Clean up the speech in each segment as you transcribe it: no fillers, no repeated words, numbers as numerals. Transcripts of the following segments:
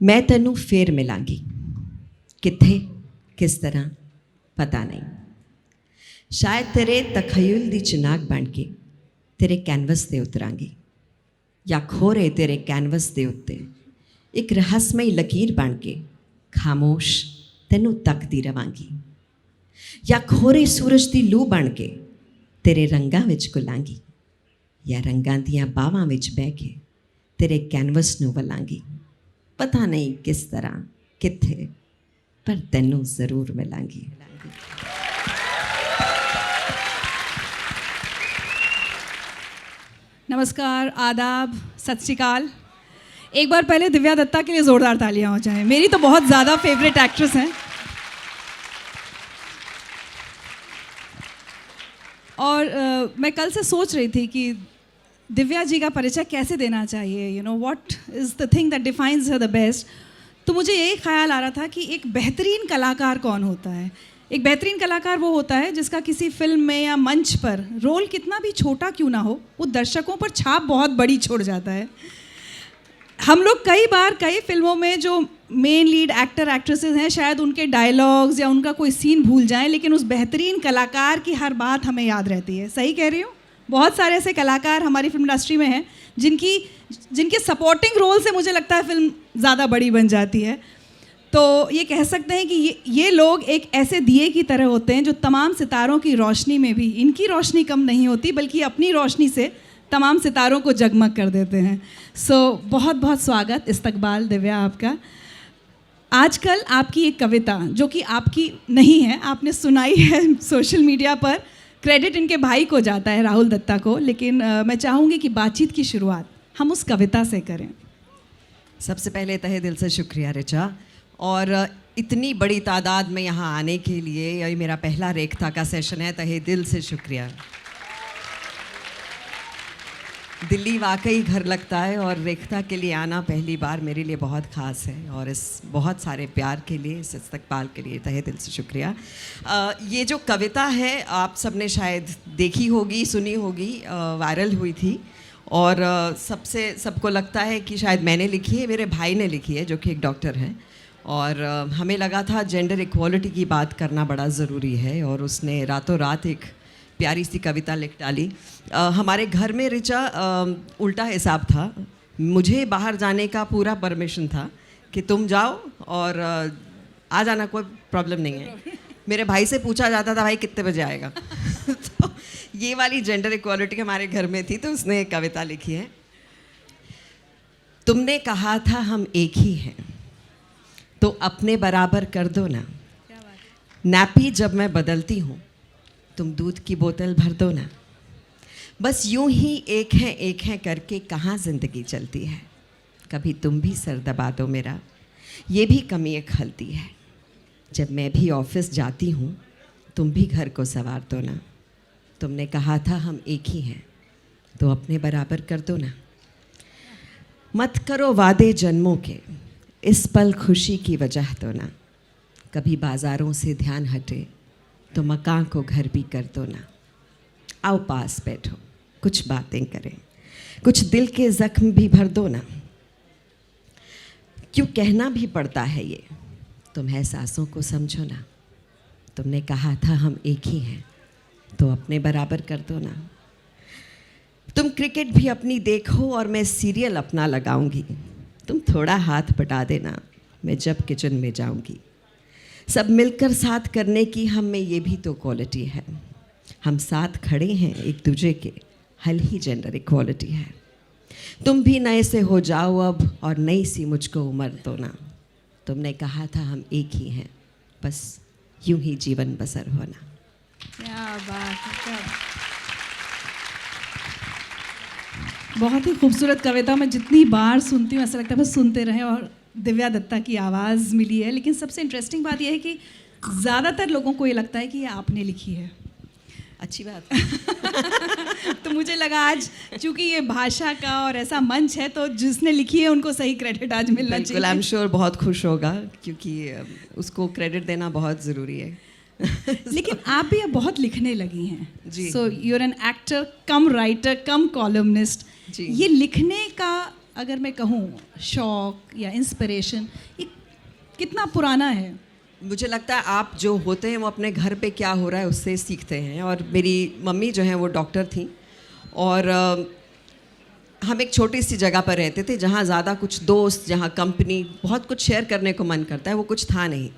मैं तैनू फेर मिलांगी, कित्थे किस तरह पता नहीं। शायद तेरे तखयुल दी चिनाक बन के तेरे कैनवस ते उतरांगी, या खोरे तेरे कैनवस दे उत्ते एक रहस्यमई लकीर बन के खामोश तैनू तकदी रवांगी, या खोरे सूरज दी लू बन के तेरे रंगां विच घुलांगी, या रंगां दियां बावां विच बह के तेरे कैनवस नू वलांगी। पता नहीं किस तरह कित्थे, पर तैनू ज़रूर मिलांगी। नमस्कार, आदाब, सत श्री अकाल। एक बार पहले दिव्या दत्ता के लिए ज़ोरदार तालियां हो जाएं। मेरी तो बहुत ज़्यादा फेवरेट एक्ट्रेस हैं और मैं कल से सोच रही थी कि दिव्या जी का परिचय कैसे देना चाहिए, you know what is the thing that defines her the best. तो मुझे यही ख्याल आ रहा था कि एक बेहतरीन कलाकार कौन होता है। एक बेहतरीन कलाकार वो होता है जिसका किसी फिल्म में या मंच पर रोल कितना भी छोटा क्यों ना हो, वो दर्शकों पर छाप बहुत बड़ी छोड़ जाता है। हम लोग कई बार कई फिल्मों में जो मेन लीड एक्टर एक्ट्रेसेस हैं, शायद उनके डायलॉग्स या उनका कोई सीन भूल जाएं, लेकिन उस बेहतरीन कलाकार की हर बात हमें याद रहती है। सही कह रही हूँ? बहुत सारे ऐसे कलाकार हमारी फिल्म इंडस्ट्री में हैं जिनके सपोर्टिंग रोल से मुझे लगता है फिल्म ज़्यादा बड़ी बन जाती है। तो ये कह सकते हैं कि ये लोग एक ऐसे दिए की तरह होते हैं जो तमाम सितारों की रोशनी में भी इनकी रोशनी कम नहीं होती, बल्कि अपनी रोशनी से तमाम सितारों को जगमग कर देते हैं। बहुत बहुत स्वागत, इस्तकबाल दिव्या आपका। आजकल आपकी एक कविता जो कि आपकी नहीं है, आपने सुनाई है सोशल मीडिया पर, क्रेडिट इनके भाई को जाता है, राहुल दत्ता को, लेकिन मैं चाहूँगी कि बातचीत की शुरुआत हम उस कविता से करें। सबसे पहले तहे दिल से शुक्रिया ऋचा, और इतनी बड़ी तादाद में यहाँ आने के लिए, यही मेरा पहला रेखता का सेशन है, तहे दिल से शुक्रिया। दिल्ली वाकई घर लगता है और रेखता के लिए आना पहली बार मेरे लिए बहुत ख़ास है, और इस बहुत सारे प्यार के लिए, इस इस्तकबाल के लिए तहे दिल से शुक्रिया। ये जो कविता है आप सबने शायद देखी होगी, सुनी होगी, वायरल हुई थी, और सबको लगता है कि शायद मैंने लिखी है, मेरे भाई ने लिखी है जो कि एक डॉक्टर हैं, और हमें लगा था जेंडर इक्वालिटी की बात करना बड़ा ज़रूरी है, और उसने रातों रात एक प्यारी सी कविता लिख डाली। हमारे घर में ऋचा उल्टा हिसाब था, मुझे बाहर जाने का पूरा परमिशन था कि तुम जाओ और आ जाना, कोई प्रॉब्लम नहीं है। मेरे भाई से पूछा जाता था भाई कितने बजे आएगा तो ये वाली जेंडर इक्वालिटी हमारे घर में थी, तो उसने एक कविता लिखी है। तुमने कहा था हम एक ही हैं, तो अपने बराबर कर दो ना। नैपी जब मैं बदलती हूँ तुम दूध की बोतल भर दो ना। बस यूं ही एक हैं करके कहाँ ज़िंदगी चलती है। कभी तुम भी सर दबा दो मेरा, ये भी कमी एक खलती है। जब मैं भी ऑफिस जाती हूँ तुम भी घर को संवार दो ना। तुमने कहा था हम एक ही हैं, तो अपने बराबर कर दो ना। मत करो वादे जन्मों के, इस पल खुशी की वजह तो ना। कभी बाज़ारों से ध्यान हटे तो मकान को घर भी कर दो ना। आओ पास बैठो, कुछ बातें करें, कुछ दिल के ज़ख्म भी भर दो ना। क्यों कहना भी पड़ता है ये, तुम एहसासों को समझो ना। तुमने कहा था हम एक ही हैं, तो अपने बराबर कर दो ना। तुम क्रिकेट भी अपनी देखो और मैं सीरियल अपना लगाऊंगी। तुम थोड़ा हाथ बटा देना, मैं जब किचन में जाऊंगी। सब मिलकर साथ करने की हम में ये भी तो क्वालिटी है। हम साथ खड़े हैं एक दूसरे के, हल ही जेंडर इक्वालिटी है। तुम भी नए से हो जाओ अब और नई सी मुझको उम्र दो ना। तुमने कहा था हम एक ही हैं, बस यूं ही जीवन बसर होना। क्या बात है, बहुत ही खूबसूरत कविता। मैं जितनी बार सुनती हूँ ऐसा लगता है बस सुनते रहें, और दिव्या दत्ता की आवाज़ मिली है। लेकिन सबसे इंटरेस्टिंग बात यह है कि ज़्यादातर लोगों को ये लगता है कि ये आपने लिखी है। अच्छी बात है तो मुझे लगा आज चूंकि ये भाषा का और ऐसा मंच है, तो जिसने लिखी है उनको सही क्रेडिट आज मिलना चाहिए। आई एम श्योर बहुत खुश होगा, क्योंकि उसको क्रेडिट देना बहुत ज़रूरी है लेकिन आप भी अब बहुत लिखने लगी हैं जी। So you are an actor cum writer cum columnist. ये लिखने का अगर मैं कहूँ शौक या इंस्पिरेशन, ये कितना पुराना है? मुझे लगता है आप जो होते हैं वो अपने घर पे क्या हो रहा है उससे सीखते हैं। और मेरी मम्मी जो है वो डॉक्टर थी, और हम एक छोटी सी जगह पर रहते थे जहाँ ज़्यादा कुछ दोस्त, जहाँ कंपनी, बहुत कुछ शेयर करने को मन करता है, वो कुछ था नहीं।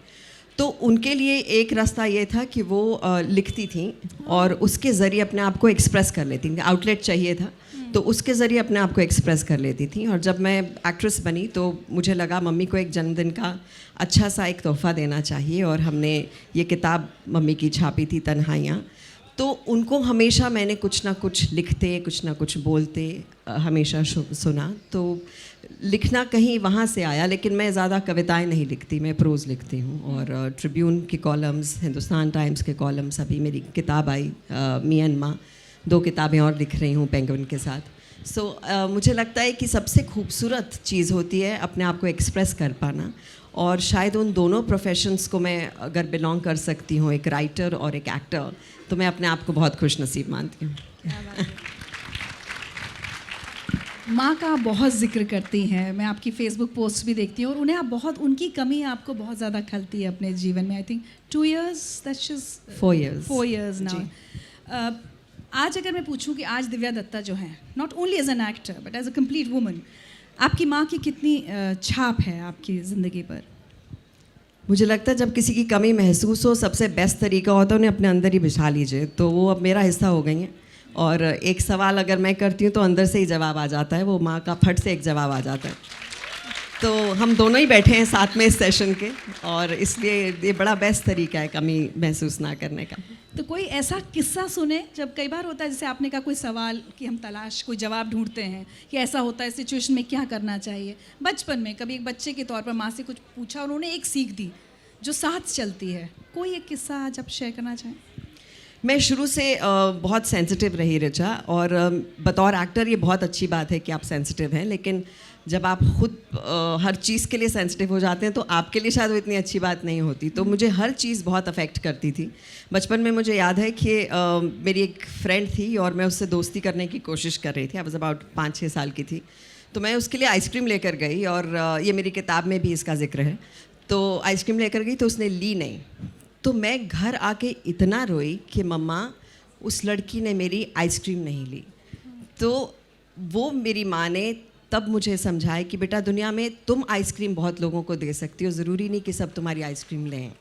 तो उनके लिए एक रास्ता ये था कि वो लिखती थी और उसके ज़रिए अपने आप को एक्सप्रेस कर लेती थी। आउटलेट चाहिए था तो उसके ज़रिए अपने आप को एक्सप्रेस कर लेती थी। और जब मैं एक्ट्रेस बनी तो मुझे लगा मम्मी को एक जन्मदिन का अच्छा सा एक तोहफ़ा देना चाहिए, और हमने ये किताब मम्मी की छापी थी, तन्हाइयाँ। तो उनको हमेशा मैंने कुछ ना कुछ लिखते, कुछ ना कुछ बोलते हमेशा सुना। तो लिखना कहीं वहाँ से आया, लेकिन मैं ज़्यादा कविताएं नहीं लिखती, मैं प्रोज़ लिखती हूँ। और ट्रिब्यून के कॉलम्स, हिंदुस्तान टाइम्स के कॉलम्स, अभी मेरी किताब आई मी एंड माँ, 2 किताबें और लिख रही हूँ पेंगुइन के साथ। सो मुझे लगता है कि सबसे खूबसूरत चीज़ होती है अपने आप को एक्सप्रेस कर पाना, और शायद उन दोनों प्रोफेशंस को मैं अगर बिलोंग कर सकती हूँ, एक राइटर और एक एक्टर, तो मैं अपने आप को बहुत खुशनसीब मानती हूँ। माँ का आप बहुत जिक्र करती हैं, मैं आपकी फेसबुक पोस्ट भी देखती हूँ, और उन्हें आप बहुत, उनकी कमी आपको बहुत ज़्यादा खलती है अपने जीवन में। I think 2 years, that's just 4 years. 4 years now. आज अगर मैं पूछूं कि आज दिव्या दत्ता जो है, not only as an actor but as a complete woman, आपकी माँ की कितनी छाप है आपकी ज़िंदगी पर? मुझे लगता है जब किसी की कमी महसूस हो, सबसे बेस्ट तरीका होता है उन्हें अपने अंदर ही बिठा लीजिए। तो वो अब मेरा हिस्सा हो गई हैं, और एक सवाल अगर मैं करती हूँ तो अंदर से ही जवाब आ जाता है, वो माँ का फट से एक जवाब आ जाता है। तो हम दोनों ही बैठे हैं साथ में इस सेशन के, और इसलिए ये बड़ा बेस्ट तरीका है कमी महसूस ना करने का। तो कोई ऐसा किस्सा सुने, जब कई बार होता है जैसे आपने कहा कोई सवाल कि हम कोई जवाब ढूंढते हैं कि ऐसा होता है सिचुएशन में क्या करना चाहिए। बचपन में कभी एक बच्चे के तौर पर माँ से कुछ पूछा और उन्होंने एक सीख दी जो साथ चलती है, कोई एक किस्सा आज आप शेयर करना चाहें? मैं शुरू से बहुत सेंसिटिव रही ऋचा, और बतौर एक्टर ये बहुत अच्छी बात है कि आप सेंसिटिव हैं, लेकिन जब आप खुद हर चीज़ के लिए सेंसिटिव हो जाते हैं तो आपके लिए शायद वो इतनी अच्छी बात नहीं होती। तो मुझे हर चीज़ बहुत अफेक्ट करती थी। बचपन में मुझे याद है कि मेरी एक फ्रेंड थी और मैं उससे दोस्ती करने की कोशिश कर रही थी। आई वाज अबाउट 5-6 साल की थी। तो मैं उसके लिए आइसक्रीम लेकर गई, और ये मेरी किताब में भी इसका जिक्र है। तो आइसक्रीम लेकर गई तो उसने ली नहीं। तो मैं घर आके इतना रोई कि मम्मा, उस लड़की ने मेरी आइसक्रीम नहीं ली। तो वो मेरी माँ ने तब मुझे समझाया कि बेटा, दुनिया में तुम आइसक्रीम बहुत लोगों को दे सकती हो, ज़रूरी नहीं कि सब तुम्हारी आइसक्रीम लें।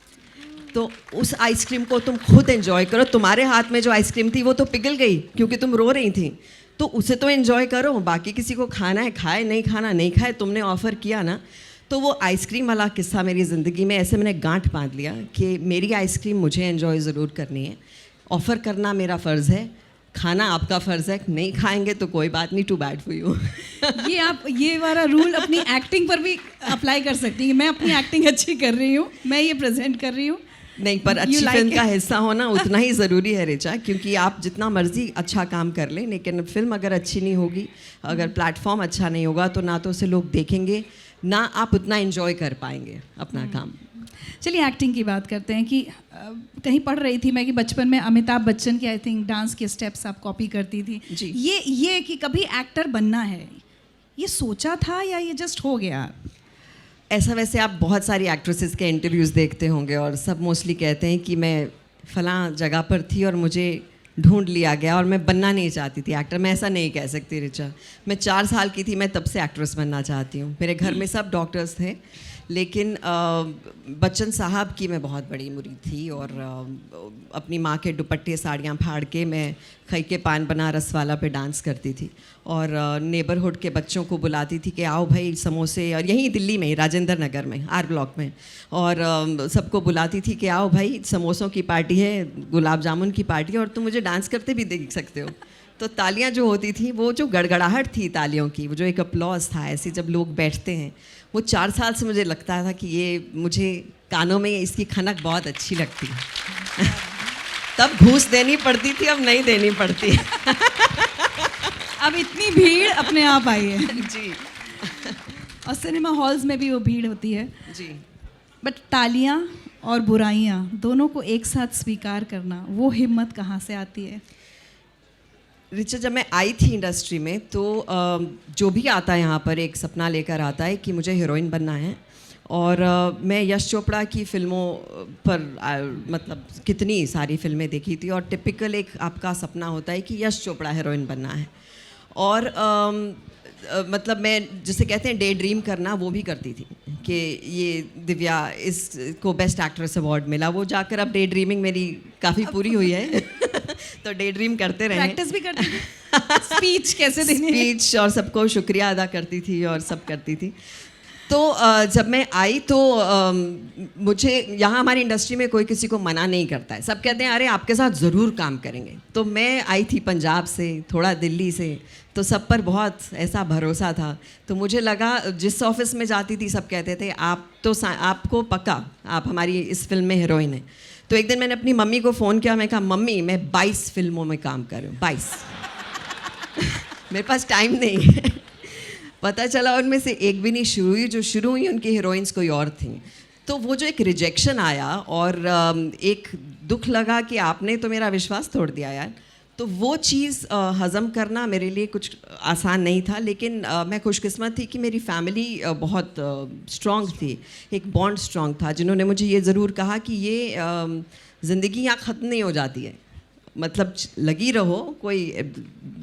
तो उस आइसक्रीम को तुम खुद एंजॉय करो। तुम्हारे हाथ में जो आइसक्रीम थी वो तो पिघल गई क्योंकि तुम रो रही थी, तो उसे तो एंजॉय करो। बाकी किसी को खाना है खाए, नहीं खाना नहीं खाए, तुमने ऑफ़र किया ना। तो वो आइसक्रीम वाला किस्सा मेरी ज़िंदगी में ऐसे मैंने गांठ बांध लिया कि मेरी आइसक्रीम मुझे एंजॉय ज़रूर करनी है। ऑफ़र करना मेरा फ़र्ज़ है, खाना आपका फ़र्ज़ है। नहीं खाएंगे तो कोई बात नहीं, टू बैड फॉर यू। ये आप ये वाला रूल अपनी एक्टिंग पर भी अप्लाई कर सकती हैं। मैं अपनी एक्टिंग अच्छी कर रही हूँ, मैं ये प्रेजेंट कर रही हूँ। नहीं, पर अच्छी फिल्म का हिस्सा होना उतना ही ज़रूरी है ऋचा, क्योंकि आप जितना मर्जी अच्छा काम कर लें, लेकिन फिल्म अगर अच्छी नहीं होगी, अगर प्लेटफॉर्म अच्छा नहीं होगा, तो ना तो उसे लोग देखेंगे, ना आप उतना एंजॉय कर पाएंगे अपना काम। चलिए एक्टिंग की बात करते हैं कि कहीं पढ़ रही थी मैं कि बचपन में अमिताभ बच्चन के आई थिंक डांस के स्टेप्स आप कॉपी करती थी जी। ये कि कभी एक्टर बनना है, ये सोचा था या ये जस्ट हो गया? ऐसा वैसे आप बहुत सारी एक्ट्रेसेस के इंटरव्यूज़ देखते होंगे और सब मोस्टली कहते हैं कि मैं फ़लाँ जगह पर थी और मुझे ढूंढ लिया गया और मैं बनना नहीं चाहती थी एक्टर। मैं ऐसा नहीं कह सकती ऋचा। मैं 4 साल की थी, मैं तब से एक्ट्रेस बनना चाहती हूँ। मेरे घर में सब डॉक्टर्स थे, लेकिन बच्चन साहब की मैं बहुत बड़ी मुरीद थी, और अपनी माँ के दुपट्टे साड़ियाँ फाड़ के मैं खई के पान बनारस वाला पे डांस करती थी, और नेबरहुड के बच्चों को बुलाती थी कि आओ भाई समोसे, और यहीं दिल्ली में राजेंद्र नगर में आर ब्लॉक में, और सबको बुलाती थी कि आओ भाई समोसों की पार्टी है, गुलाब जामुन की पार्टी है, और तुम मुझे डांस करते भी देख सकते हो। तो तालियां जो होती थी, वो जो गड़गड़ाहट थी तालियों की, वो जो एक अपलॉज था, ऐसे जब लोग बैठते हैं, वो 4 साल से मुझे लगता था कि ये मुझे कानों में इसकी खनक बहुत अच्छी लगती है। तब घूस देनी पड़ती थी, अब नहीं देनी पड़ती। अब इतनी भीड़ अपने आप आई है जी। और सिनेमा हॉल्स में भी वो भीड़ होती है जी। बट तालियां और बुराइयां दोनों को एक साथ स्वीकार करना, वो हिम्मत कहाँ से आती है? रिचा, जब मैं आई थी इंडस्ट्री में तो जो भी आता है यहाँ पर एक सपना लेकर आता है कि मुझे हीरोइन बनना है। और मैं यश चोपड़ा की फ़िल्मों पर मतलब कितनी सारी फ़िल्में देखी थी, और टिपिकल एक आपका सपना होता है कि यश चोपड़ा हीरोइन बनना है। और मतलब मैं जिसे कहते हैं डे ड्रीम करना, वो भी करती थी कि ये दिव्या इसको बेस्ट एक्ट्रेस अवार्ड मिला। वो जाकर अब डे ड्रीमिंग मेरी काफ़ी पूरी हुई है तो डे ड्रीम करते रहे। प्रैक्टिस भी करती थी स्पीच कैसे देनी है, स्पीच और सबको शुक्रिया अदा करती थी और सब करती थी। तो जब मैं आई तो मुझे यहाँ हमारी इंडस्ट्री में कोई किसी को मना नहीं करता है, सब कहते हैं अरे आपके साथ ज़रूर काम करेंगे। तो मैं आई थी पंजाब से, थोड़ा दिल्ली से, तो सब पर बहुत ऐसा भरोसा था। तो मुझे लगा जिस ऑफिस में जाती थी सब कहते थे आपको पक्का आप हमारी इस फिल्म में हीरोइन है। तो एक दिन मैंने अपनी मम्मी को फ़ोन किया, मैं कहा मम्मी मैं 22 फिल्मों में काम कर रही हूँ, 22 मेरे पास टाइम नहीं है। पता चला उनमें से एक भी नहीं शुरू हुई, जो शुरू हुई उनकी हीरोइंस कोई और थी। तो वो जो एक रिजेक्शन आया और एक दुख लगा कि आपने तो मेरा विश्वास तोड़ दिया यार, तो वो चीज़ हज़म करना मेरे लिए कुछ आसान नहीं था। लेकिन मैं खुशकिस्मत थी कि मेरी फैमिली बहुत स्ट्रॉन्ग थी, एक बॉन्ड स्ट्रॉन्ग था, जिन्होंने मुझे ये ज़रूर कहा कि ये ज़िंदगी यहाँ ख़त्म नहीं हो जाती है, मतलब लगी रहो, कोई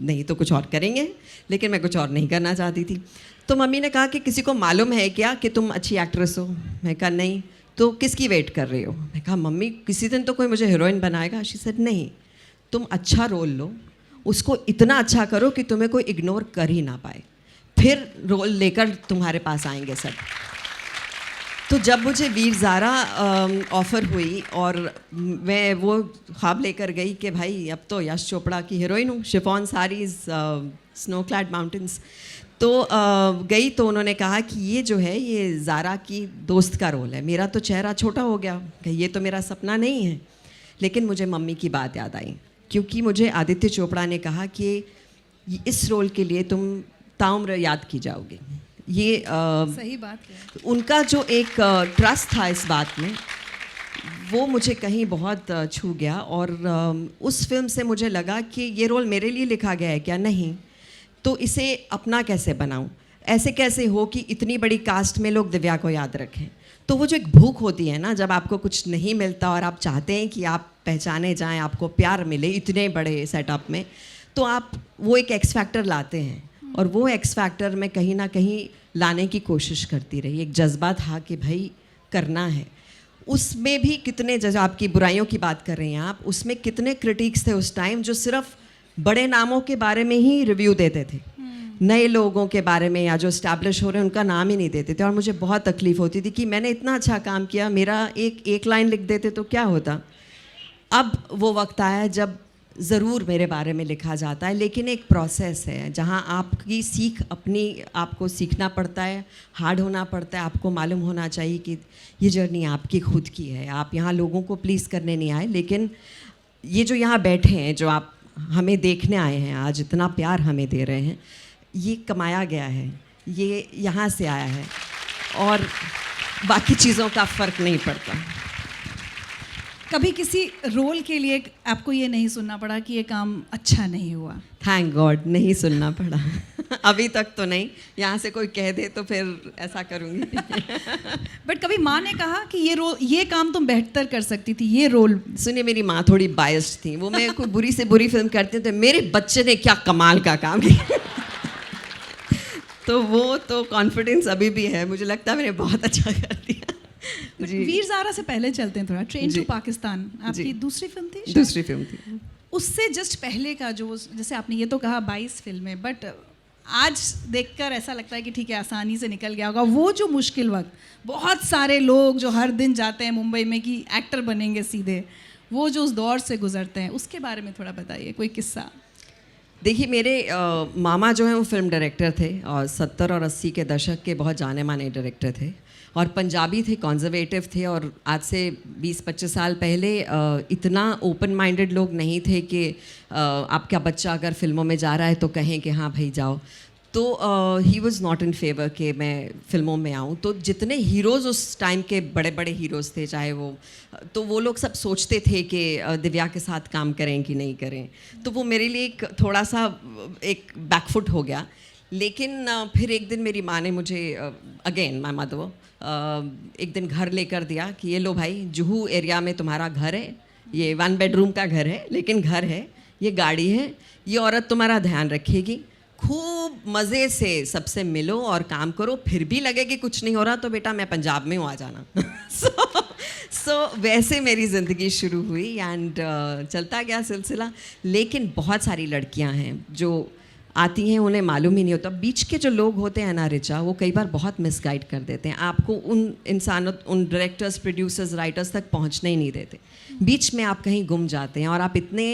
नहीं तो कुछ और करेंगे। लेकिन मैं कुछ और नहीं करना चाहती थी। तो मम्मी ने कहा कि किसी को मालूम है क्या कि तुम अच्छी एक्ट्रेस हो? मैं कहा नहीं। तो किसकी वेट कर रही हो? मैं कहा मम्मी किसी दिन तो कोई मुझे हीरोइन बनाएगा। शी सेड नहीं, तुम अच्छा रोल लो, उसको इतना अच्छा करो कि तुम्हें कोई इग्नोर कर ही ना पाए, फिर रोल लेकर तुम्हारे पास आएंगे सब। तो जब मुझे वीर ज़ारा ऑफ़र हुई और मैं वो ख्वाब लेकर गई कि भाई अब तो यश चोपड़ा की हीरोइन हूँ, chiffon saris, snow clad mountains, तो गई तो उन्होंने कहा कि ये जो है ये ज़ारा की दोस्त का रोल है। मेरा तो चेहरा छोटा हो गया कि ये तो मेरा सपना नहीं है। लेकिन मुझे मम्मी की बात याद आई, क्योंकि मुझे आदित्य चोपड़ा ने कहा कि इस रोल के लिए तुम ताउम्र याद की जाओगी। ये सही बात है। उनका जो एक ट्रस्ट था इस बात में, वो मुझे कहीं बहुत छू गया। और उस फिल्म से मुझे लगा कि ये रोल मेरे लिए लिखा गया है क्या? नहीं, तो इसे अपना कैसे बनाऊं? ऐसे कैसे हो कि इतनी बड़ी कास्ट में लोग दिव्या को याद रखें? तो वो जो एक भूख होती है ना, जब आपको कुछ नहीं मिलता और आप चाहते हैं कि आप पहचाने जाएं, आपको प्यार मिले इतने बड़े सेटअप में, तो आप वो एक एक्स फैक्टर लाते हैं। और वो एक्स फैक्टर में कहीं ना कहीं लाने की कोशिश करती रही। एक जज्बा था कि भाई करना है। उसमें भी कितने, जैसे आपकी बुराइयों की बात कर रही हैं आप, उसमें कितने क्रिटिक्स थे उस टाइम जो सिर्फ बड़े नामों के बारे में ही रिव्यू देते थे, नए लोगों के बारे में या जो इस्टेब्लिश हो रहे हैं उनका नाम ही नहीं देते थे। और मुझे बहुत तकलीफ़ होती थी कि मैंने इतना अच्छा काम किया, मेरा एक लाइन लिख देते तो क्या होता। अब वो वक्त आया जब ज़रूर मेरे बारे में लिखा जाता है, लेकिन एक प्रोसेस है जहाँ आपकी सीख अपनी आपको सीखना पड़ता है, हार्ड होना पड़ता है। आपको मालूम होना चाहिए कि ये जर्नी आपकी खुद की है, आप यहाँ लोगों को प्लीज़ करने नहीं आए। लेकिन ये जो यहाँ बैठे हैं, जो आप हमें देखने आए हैं आज, इतना प्यार हमें दे रहे हैं, ये कमाया गया है, ये यहाँ से आया है और बाकी चीज़ों का फ़र्क नहीं पड़ता। कभी किसी रोल के लिए आपको ये नहीं सुनना पड़ा कि ये काम अच्छा नहीं हुआ? थैंक गॉड नहीं सुनना पड़ा अभी तक तो नहीं। यहाँ से कोई कह दे तो फिर ऐसा करूँगी बट कभी माँ ने कहा कि ये काम तुम बेहतर कर सकती थी, ये रोल? सुनिए, मेरी माँ थोड़ी बायस्ड थी। वो मैं कोई बुरी से बुरी फिल्म करती तो मेरे बच्चे ने क्या कमाल का काम किया तो वो तो कॉन्फिडेंस अभी भी है, मुझे लगता है मैंने बहुत अच्छा कर दिया। वीर ज़ारा से पहले चलते हैं थोड़ा। ट्रेन टू पाकिस्तान आपकी दूसरी फिल्म थी? दूसरी फिल्म थी। उससे जस्ट पहले का जो, जैसे आपने ये तो कहा 22 फिल्में, बट आज देखकर ऐसा लगता है कि ठीक है आसानी से निकल गया होगा। वो जो मुश्किल वक्त, बहुत सारे लोग जो हर दिन जाते हैं मुंबई में कि एक्टर बनेंगे सीधे, वो जो उस दौर से गुजरते हैं, उसके बारे में थोड़ा बताइए, कोई किस्सा। देखिए, मेरे मामा जो हैं वो फिल्म डायरेक्टर थे और 70 और 80 के दशक के बहुत जाने माने डायरेक्टर थे और पंजाबी थे, कंजर्वेटिव थे। और आज से 20-25 साल पहले इतना ओपन माइंडेड लोग नहीं थे कि आपका बच्चा अगर फिल्मों में जा रहा है तो कहें कि हाँ भाई जाओ। तो he was not in favour कि मैं फिल्मों में आऊँ। तो जितने हीरोज़ उस टाइम के बड़े बड़े हीरोज़ थे, चाहे वो, तो वो लोग सब सोचते थे कि दिव्या के साथ काम करें कि नहीं करें। तो वो मेरे लिए एक थोड़ा सा एक बैकफुट हो गया। लेकिन फिर एक दिन मेरी माँ ने मुझे, अगेन माय मदर, एक दिन घर लेकर दिया कि ये लो भाई, जुहू एरिया में तुम्हारा घर है, ये 1 बेडरूम का घर है लेकिन घर है, ये गाड़ी है, ये औरत तुम्हारा ध्यान रखेगी, खूब मज़े से सबसे मिलो और काम करो, फिर भी लगे कि कुछ नहीं हो रहा तो बेटा मैं पंजाब में हूँ, आ जाना। सो वैसे मेरी ज़िंदगी शुरू हुई एंड चलता गया सिलसिला। लेकिन बहुत सारी लड़कियाँ हैं जो आती हैं, उन्हें मालूम ही नहीं होता। बीच के जो लोग होते हैं ना रिचा, वो कई बार बहुत मिसगाइड कर देते हैं आपको, उन इंसानों, उन डायरेक्टर्स, प्रोड्यूसर्स, राइटर्स तक पहुंचने ही नहीं देते। बीच में आप कहीं गुम जाते हैं और आप इतने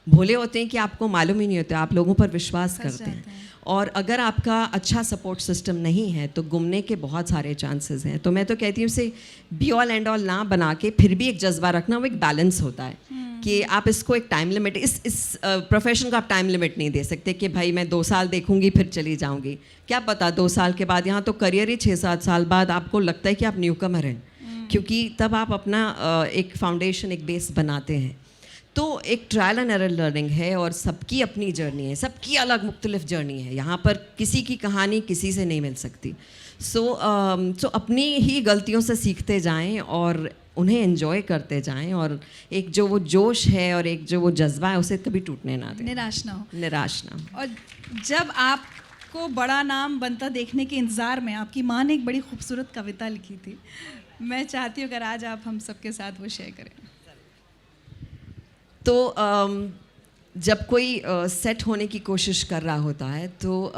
भोले होते हैं कि आपको मालूम ही नहीं होता, आप लोगों पर विश्वास करते हैं। और अगर आपका अच्छा सपोर्ट सिस्टम नहीं है तो गुमने के बहुत सारे चांसेस हैं। तो मैं तो कहती हूँ इसे बी ऑल एंड ऑल ना बना के फिर भी एक जज्बा रखना, वो एक बैलेंस होता है कि आप इसको एक टाइम लिमिट, इस प्रोफेशन को आप टाइम लिमिट नहीं दे सकते कि भाई मैं 2 साल देखूंगी फिर चली जाऊंगी। क्या पता 2 साल के बाद, यहाँ तो करियर ही 6-7 साल बाद आपको लगता है कि आप न्यू कमर हैं, क्योंकि तब आप अपना एक फाउंडेशन, एक बेस बनाते हैं। तो एक ट्रायल एंड एरर लर्निंग है और सबकी अपनी जर्नी है, सबकी अलग मुख्तलिफ जर्नी है। यहाँ पर किसी की कहानी किसी से नहीं मिल सकती। सो अपनी ही गलतियों से सीखते जाएं और उन्हें एंजॉय करते जाएं, और एक जो वो जोश है और एक जो वो जज्बा है उसे कभी टूटने ना दें, निराश ना हो। निराश ना हो। और जब आपको बड़ा नाम बनता देखने के इंतज़ार में आपकी माँ ने एक बड़ी खूबसूरत कविता लिखी थी, मैं चाहती हूँ अगर आज आप हम सबके साथ वो शेयर करें। तो जब कोई सेट होने की कोशिश कर रहा होता है तो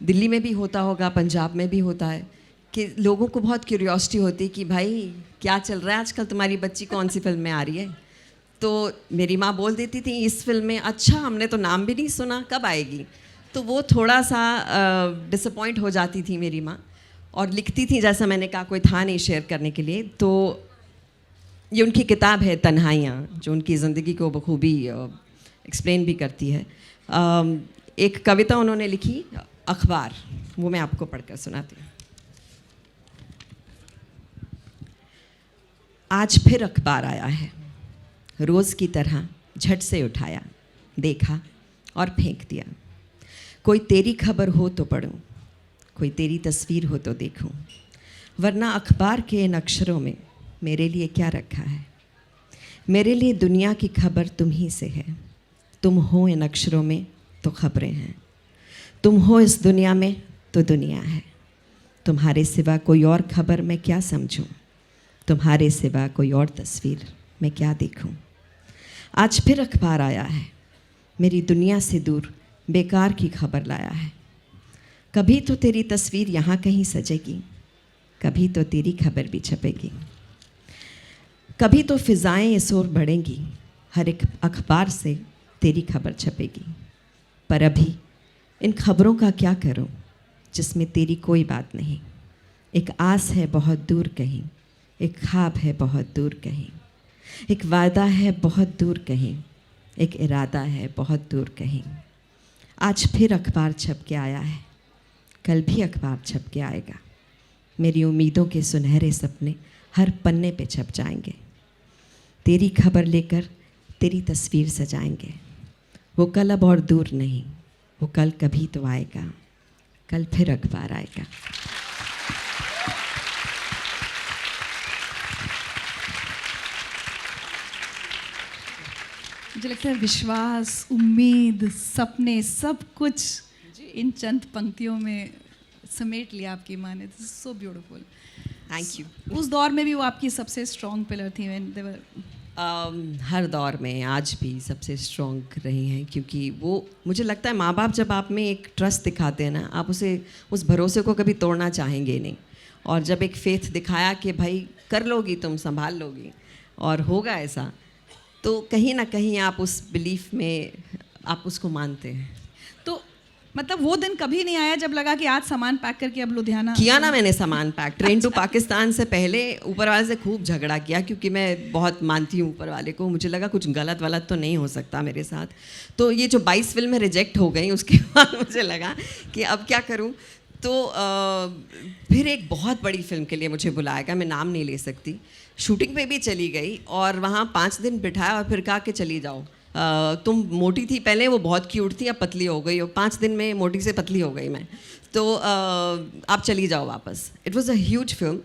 दिल्ली में भी होता होगा, पंजाब में भी होता है कि लोगों को बहुत क्यूरियोसिटी होती है कि भाई क्या चल रहा है आजकल, तुम्हारी बच्ची कौन सी फिल्म में आ रही है। तो मेरी माँ बोल देती थी इस फिल्म में, अच्छा हमने तो नाम भी नहीं सुना, कब आएगी। तो वो थोड़ा सा डिसअपॉइंट हो जाती थी मेरी माँ, और लिखती थी, जैसा मैंने कहा कोई था नहीं शेयर करने के लिए। तो ये उनकी किताब है तन्हाइयाँ, जो उनकी ज़िंदगी को बखूबी एक्सप्लेन भी करती है। एक कविता उन्होंने लिखी, अखबार, वो मैं आपको पढ़कर सुनाती हूँ। आज फिर अखबार आया है, रोज़ की तरह झट से उठाया, देखा और फेंक दिया। कोई तेरी खबर हो तो पढूं, कोई तेरी तस्वीर हो तो देखूं, वरना अखबार के इन अक्षरों में मेरे लिए क्या रखा है। मेरे लिए दुनिया की खबर तुम ही से है, तुम हो इन अक्षरों में तो खबरें हैं, तुम हो इस दुनिया में तो दुनिया है। तुम्हारे सिवा कोई और खबर मैं क्या समझूं, तुम्हारे सिवा कोई और तस्वीर मैं क्या देखूं। आज फिर अखबार आया है, मेरी दुनिया से दूर बेकार की खबर लाया है। कभी तो तेरी तस्वीर यहाँ कहीं सजेगी, कभी तो तेरी खबर भी छपेगी, कभी तो फिज़ाएं इस ओर बढ़ेंगी, हर एक अखबार से तेरी खबर छपेगी। पर अभी इन खबरों का क्या करूं जिसमें तेरी कोई बात नहीं। एक आस है बहुत दूर कहीं, एक ख्वाब है बहुत दूर कहीं, एक वादा है बहुत दूर कहीं, एक इरादा है बहुत दूर कहीं। आज फिर अखबार छप के आया है, कल भी अखबार छप के आएगा। मेरी उम्मीदों के सुनहरे सपने हर पन्ने पे छप जाएंगे। तेरी खबर लेकर तेरी तस्वीर सजाएंगे। वो कल अब और दूर नहीं, वो कल कभी तो आएगा, कल फिर अखबार आएगा। मुझे लगता है विश्वास, उम्मीद, सपने, सब कुछ इन चंद पंक्तियों में समेट लिया आपकी माँ ने। This is so beautiful. Thank you. उस दौर में भी वो आपकी सबसे स्ट्रॉन्ग पिलर थी। when they were हर दौर में, आज भी सबसे स्ट्रॉन्ग रही हैं, क्योंकि वो, मुझे लगता है माँ बाप जब आप में एक ट्रस्ट दिखाते हैं ना, आप उसे, उस भरोसे को कभी तोड़ना चाहेंगे नहीं। और जब एक फेथ दिखाया कि भाई कर लोगी, तुम संभाल लोगी और होगा ऐसा, तो कहीं ना कहीं आप उस बिलीफ में आप उसको मानते हैं। तो मतलब वो दिन कभी नहीं आया जब लगा कि आज सामान पैक करके अब लुधियाना किया ना मैंने सामान पैक। ट्रेन टू पाकिस्तान से पहले ऊपर वाले से खूब झगड़ा किया, क्योंकि मैं बहुत मानती हूँ ऊपर वाले को। मुझे लगा कुछ गलत वलत तो नहीं हो सकता मेरे साथ। तो ये जो 22 फिल्में रिजेक्ट हो गई, उसके बाद मुझे लगा कि अब क्या करूँ। तो फिर एक बहुत बड़ी फिल्म के लिए मुझे बुलाया गया, मैं नाम नहीं ले सकती। शूटिंग पे भी चली गई और वहाँ 5 दिन बिठाया और फिर कहा कि चली जाओ। तुम मोटी थी पहले, वो बहुत क्यूट थी, अब पतली हो गई, और 5 दिन में मोटी से पतली हो गई मैं। तो आप चली जाओ वापस। It was a huge film,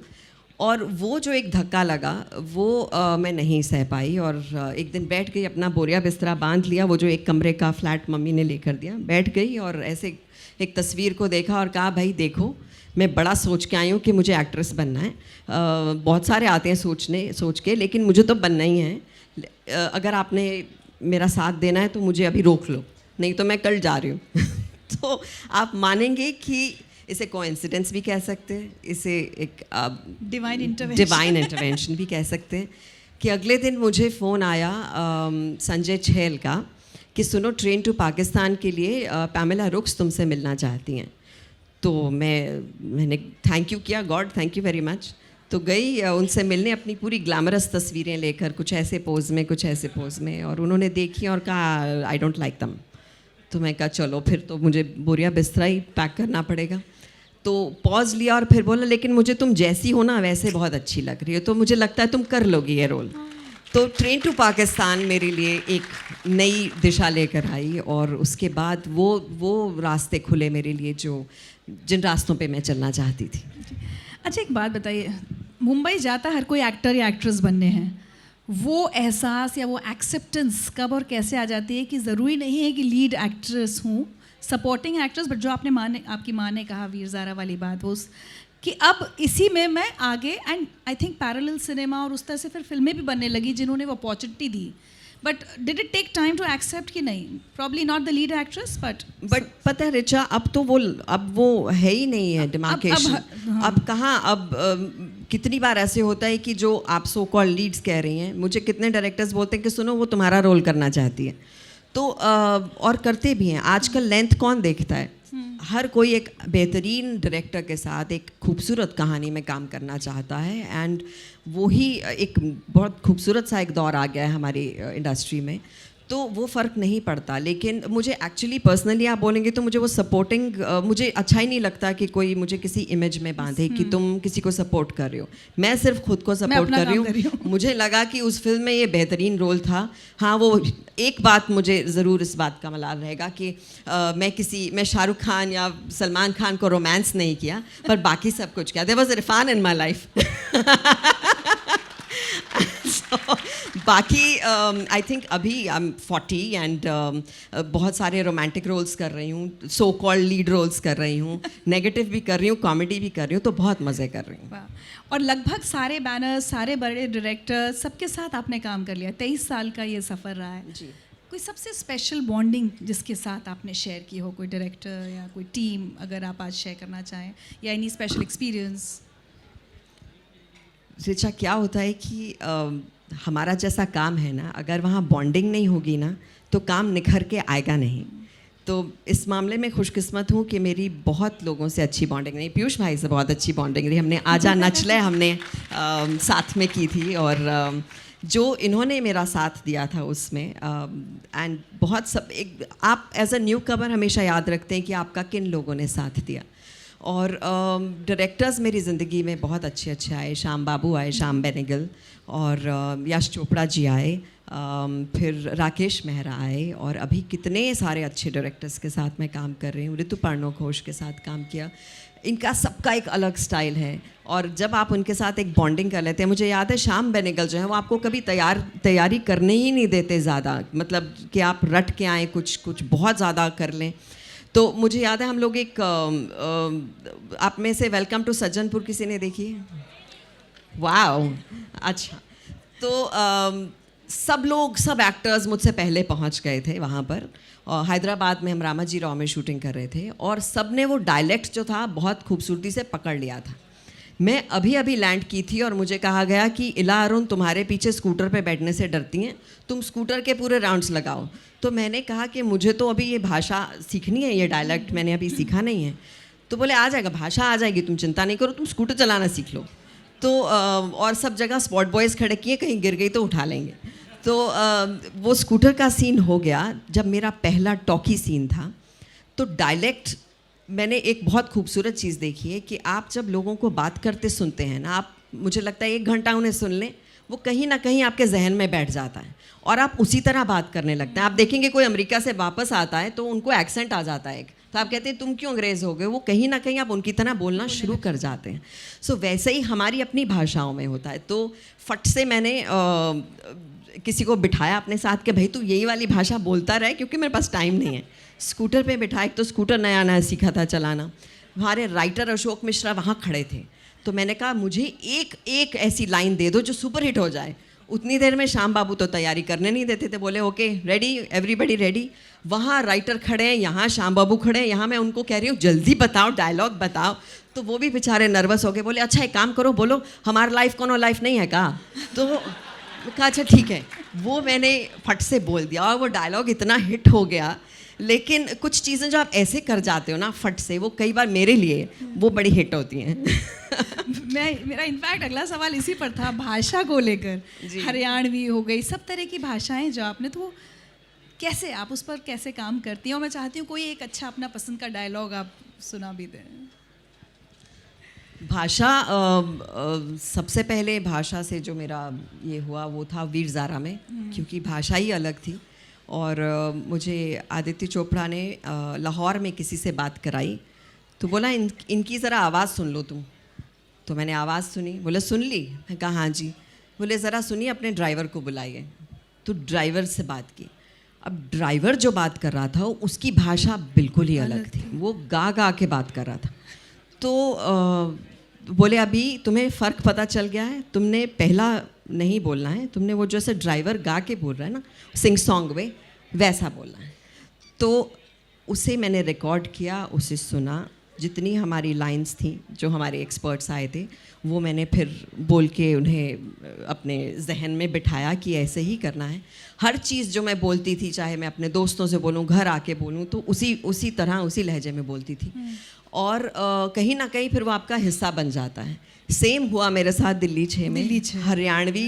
और वो जो एक धक्का लगा वो मैं नहीं सह पाई। और एक दिन बैठ गई, अपना बोरिया बिस्तरा बांध लिया, वो जो एक कमरे का फ्लैट मम्मी ने लेकर दिया, बैठ गई और ऐसे एक तस्वीर को देखा और कहा, भाई देखो, मैं बड़ा सोच के आई हूँ कि मुझे एक्ट्रेस बनना है। बहुत सारे आते हैं सोच के, लेकिन मुझे तो बनना ही है। अगर आपने मेरा साथ देना है तो मुझे अभी रोक लो, नहीं तो मैं कल जा रही हूँ। तो आप मानेंगे कि इसे कोइंसिडेंस भी कह सकते हैं, इसे एक डिवाइन इंटरवेंशन भी कह सकते हैं। कि अगले दिन मुझे फ़ोन आया संजय छेल का कि सुनो, ट्रेन टू पाकिस्तान के लिए पैमेला रुक्स तुमसे मिलना चाहती हैं। तो मैंने थैंक यू किया, God thank you very much. तो गई उनसे मिलने, अपनी पूरी ग्लैमरस तस्वीरें लेकर, कुछ ऐसे पोज में कुछ ऐसे पोज में, और उन्होंने देखी और कहा आई डोंट लाइक दम। तो मैं कहा चलो फिर तो मुझे बोरिया बिस्तरा ही पैक करना पड़ेगा। तो पॉज लिया और फिर बोला, लेकिन मुझे तुम जैसी हो ना वैसे बहुत अच्छी लग रही हो, तो मुझे लगता है तुम कर लोगी ये रोल। तो ट्रेन टू पाकिस्तान मेरे लिए एक नई दिशा लेकर आई, और उसके बाद वो रास्ते खुले मेरे लिए जिन रास्तों पे मैं चलना चाहती थी। अच्छा, एक बात बताइए, मुंबई जाता हर कोई एक्टर या एक्ट्रेस बनने हैं, वो एहसास या वो एक्सेप्टेंस कब और कैसे आ जाती है कि ज़रूरी नहीं है कि लीड एक्ट्रेस हूँ, सपोर्टिंग एक्ट्रेस, बट जो आपकी माँ ने कहा, वीर ज़ारा वाली बात, वो कि अब इसी में मैं आगे, and I think parallel cinema और उस तरह से फिर फिल्में भी बनने लगी जिन्होंने वो अपॉर्चुनिटी दी। But did it take time to accept कि नहीं, probably not the lead actress, but पता है रिचा, अब वो है ही नहीं है डिमार्केशन। अब कहाँ, अब कितनी बार ऐसे होता है कि जो आप सो कॉल्ड लीड्स कह रही हैं, मुझे कितने डायरेक्टर्स बोलते हैं कि सुनो वो तुम्हारा रोल करना चाहती है, तो और करते भी हैं। आजकल लेंथ कौन देखता है, हर कोई एक बेहतरीन डायरेक्टर के साथ एक खूबसूरत कहानी में काम करना चाहता है। एंड वही एक बहुत खूबसूरत सा एक दौर आ गया है हमारी इंडस्ट्री में, तो वो फ़र्क नहीं पड़ता। लेकिन मुझे एक्चुअली पर्सनली आप बोलेंगे तो मुझे वो सपोर्टिंग, मुझे अच्छा ही नहीं लगता कि कोई मुझे किसी इमेज में बांधे कि तुम किसी को सपोर्ट कर रहे हो। मैं सिर्फ खुद को सपोर्ट कर रही हूँ। मुझे लगा कि उस फिल्म में ये बेहतरीन रोल था। हाँ, वो एक बात मुझे ज़रूर इस बात का मलाल रहेगा कि मैं शाहरुख खान या सलमान खान को रोमांस नहीं किया, पर बाकी सब कुछ किया। There was Irrfan in my life. बाकी आई थिंक अभी आई एम 40 एंड बहुत सारे रोमांटिक रोल्स कर रही हूँ, सो कॉल्ड लीड रोल्स कर रही हूँ, नेगेटिव भी कर रही हूँ, कॉमेडी भी कर रही हूँ, तो बहुत मज़े कर रही हूँ। और लगभग सारे बैनर्स, सारे बड़े डायरेक्टर, सबके साथ आपने काम कर लिया। 23 साल का ये सफ़र रहा है जी। कोई सबसे स्पेशल बॉन्डिंग जिसके साथ आपने शेयर की हो, कोई डायरेक्टर या कोई टीम, अगर आप आज शेयर करना चाहें, या एनी स्पेशल एक्सपीरियंस? रिचा, क्या होता है कि हमारा जैसा काम है ना, अगर वहाँ बॉन्डिंग नहीं होगी ना तो काम निखर के आएगा नहीं। तो इस मामले में खुशकिस्मत हूँ कि मेरी बहुत लोगों से अच्छी बॉन्डिंग रही। पीयूष भाई से बहुत अच्छी बॉन्डिंग रही, हमने आजा नच ले हमने साथ में की थी, और जो इन्होंने मेरा साथ दिया था उसमें, एंड बहुत सब एक आप एज अ न्यू कमर हमेशा याद रखते हैं कि आपका किन लोगों ने साथ दिया। और डायरेक्टर्स मेरी ज़िंदगी में बहुत अच्छे अच्छे आए। श्याम बाबू आए, श्याम बेनेगल, और यश चोपड़ा जी आए, फिर राकेश मेहरा आए, और अभी कितने सारे अच्छे डायरेक्टर्स के साथ मैं काम कर रही हूँ। ऋतु पर्णो घोष के साथ काम किया। इनका सबका एक अलग स्टाइल है, और जब आप उनके साथ एक बॉन्डिंग कर लेते हैं, मुझे याद है श्याम बेनेगल जो है वो आपको कभी तैयारी करने ही नहीं देते ज़्यादा, मतलब कि आप रट के आएँ, कुछ बहुत ज़्यादा कर लें। तो मुझे याद है हम लोग एक आप में से वेलकम टू सज्जनपुर किसी ने देखी है? वाओ, अच्छा। तो सब एक्टर्स मुझसे पहले पहुंच गए थे वहाँ पर, और हैदराबाद में हम रामाजी राव में शूटिंग कर रहे थे, और सब ने वो डायलेक्ट जो था बहुत खूबसूरती से पकड़ लिया था। मैं अभी अभी लैंड की थी और मुझे कहा गया कि इला अरुण तुम्हारे पीछे स्कूटर पे बैठने से डरती हैं, तुम स्कूटर के पूरे राउंड्स लगाओ। तो मैंने कहा कि मुझे तो अभी ये भाषा सीखनी है, ये डायलेक्ट मैंने अभी सीखा नहीं है। तो बोले आ जाएगा, भाषा आ जाएगी, तुम चिंता नहीं करो, तुम स्कूटर चलाना सीख लो। तो और सब जगह स्पॉट बॉयज़ खड़े किए, कहीं गिर गई तो उठा लेंगे। तो वो स्कूटर का सीन हो गया। जब मेरा पहला टॉकी सीन था तो डायलेक्ट, मैंने एक बहुत खूबसूरत चीज़ देखी है कि आप जब लोगों को बात करते सुनते हैं ना, आप मुझे लगता है 1 घंटा उन्हें सुन लें, वो कहीं ना कहीं आपके जहन में बैठ जाता है और आप उसी तरह बात करने लगते हैं। आप देखेंगे कोई अमेरिका से वापस आता है तो उनको एक्सेंट आ जाता है, तो आप कहते हैं तुम क्यों अंग्रेज़ हो गए, वो कहीं ना कहीं आप उनकी तरह बोलना शुरू कर जाते हैं। सो वैसे ही हमारी अपनी भाषाओं में होता है। तो फट से मैंने किसी को बिठाया अपने साथ कि भाई तू यही वाली भाषा बोलता रहे, क्योंकि मेरे पास टाइम नहीं है। स्कूटर पे बिठाया, एक तो स्कूटर नया नया सीखा था चलाना। हमारे राइटर अशोक मिश्रा वहाँ खड़े थे, तो मैंने कहा मुझे एक ऐसी लाइन दे दो जो सुपर हिट हो जाए। उतनी देर में श्याम बाबू तो तैयारी करने नहीं देते थे, बोले ओके रेडी, एवरीबडी रेडी। वहाँ राइटर खड़े हैं, यहाँ श्याम बाबू खड़े हैं, यहाँ मैं उनको कह रही हूँ जल्दी बताओ, डायलॉग बताओ। तो वो भी बेचारे नर्वस हो गए, बोले अच्छा एक काम करो, बोलो हमारा लाइफ कोनो लाइफ नहीं है का। तो कहा अच्छा ठीक है। वो मैंने फट से बोल दिया और वो डायलॉग इतना हिट हो गया। लेकिन कुछ चीज़ें जो आप ऐसे कर जाते हो ना फट से, वो कई बार मेरे लिए वो बड़ी हिट होती हैं। मेरा इनफैक्ट अगला सवाल इसी पर था, भाषा को लेकर। हरियाणवी हो गई, सब तरह की भाषाएं जो आपने, तो वो कैसे, आप उस पर कैसे काम करती हैं? और मैं चाहती हूँ कोई एक अच्छा अपना पसंद का डायलॉग आप सुना भी दें। भाषा सबसे पहले भाषा से जो मेरा ये हुआ वो था वीर ज़ारा में, क्योंकि भाषा ही अलग थी। और मुझे आदित्य चोपड़ा ने लाहौर में किसी से बात कराई, तो बोला इनकी ज़रा आवाज़ सुन लो तुम। तो मैंने आवाज़ सुनी, बोले सुन ली? मैं कहा हाँ जी। बोले ज़रा सुनिए, अपने ड्राइवर को बुलाइए। तो ड्राइवर से बात की। अब ड्राइवर जो बात कर रहा था उसकी भाषा बिल्कुल ही अलग थी, वो गा गा के बात कर रहा था। तो बोले अभी तुम्हें फ़र्क पता चल गया है, तुमने पहला नहीं बोलना है, तुमने वो जैसे ड्राइवर गा के बोल रहा है ना सिंग सॉन्ग में, वैसा बोलना है। तो उसे मैंने रिकॉर्ड किया, उसे सुना, जितनी हमारी लाइंस थी जो हमारे एक्सपर्ट्स आए थे वो मैंने फिर बोल के उन्हें अपने जहन में बिठाया कि ऐसे ही करना है। हर चीज़ जो मैं बोलती थी, चाहे मैं अपने दोस्तों से बोलूँ, घर आके बोलूँ, तो उसी तरह उसी लहजे में बोलती थी। और कहीं ना कहीं फिर वो आपका हिस्सा बन जाता है। सेम हुआ मेरे साथ दिल्ली 6 में। हरियाणवी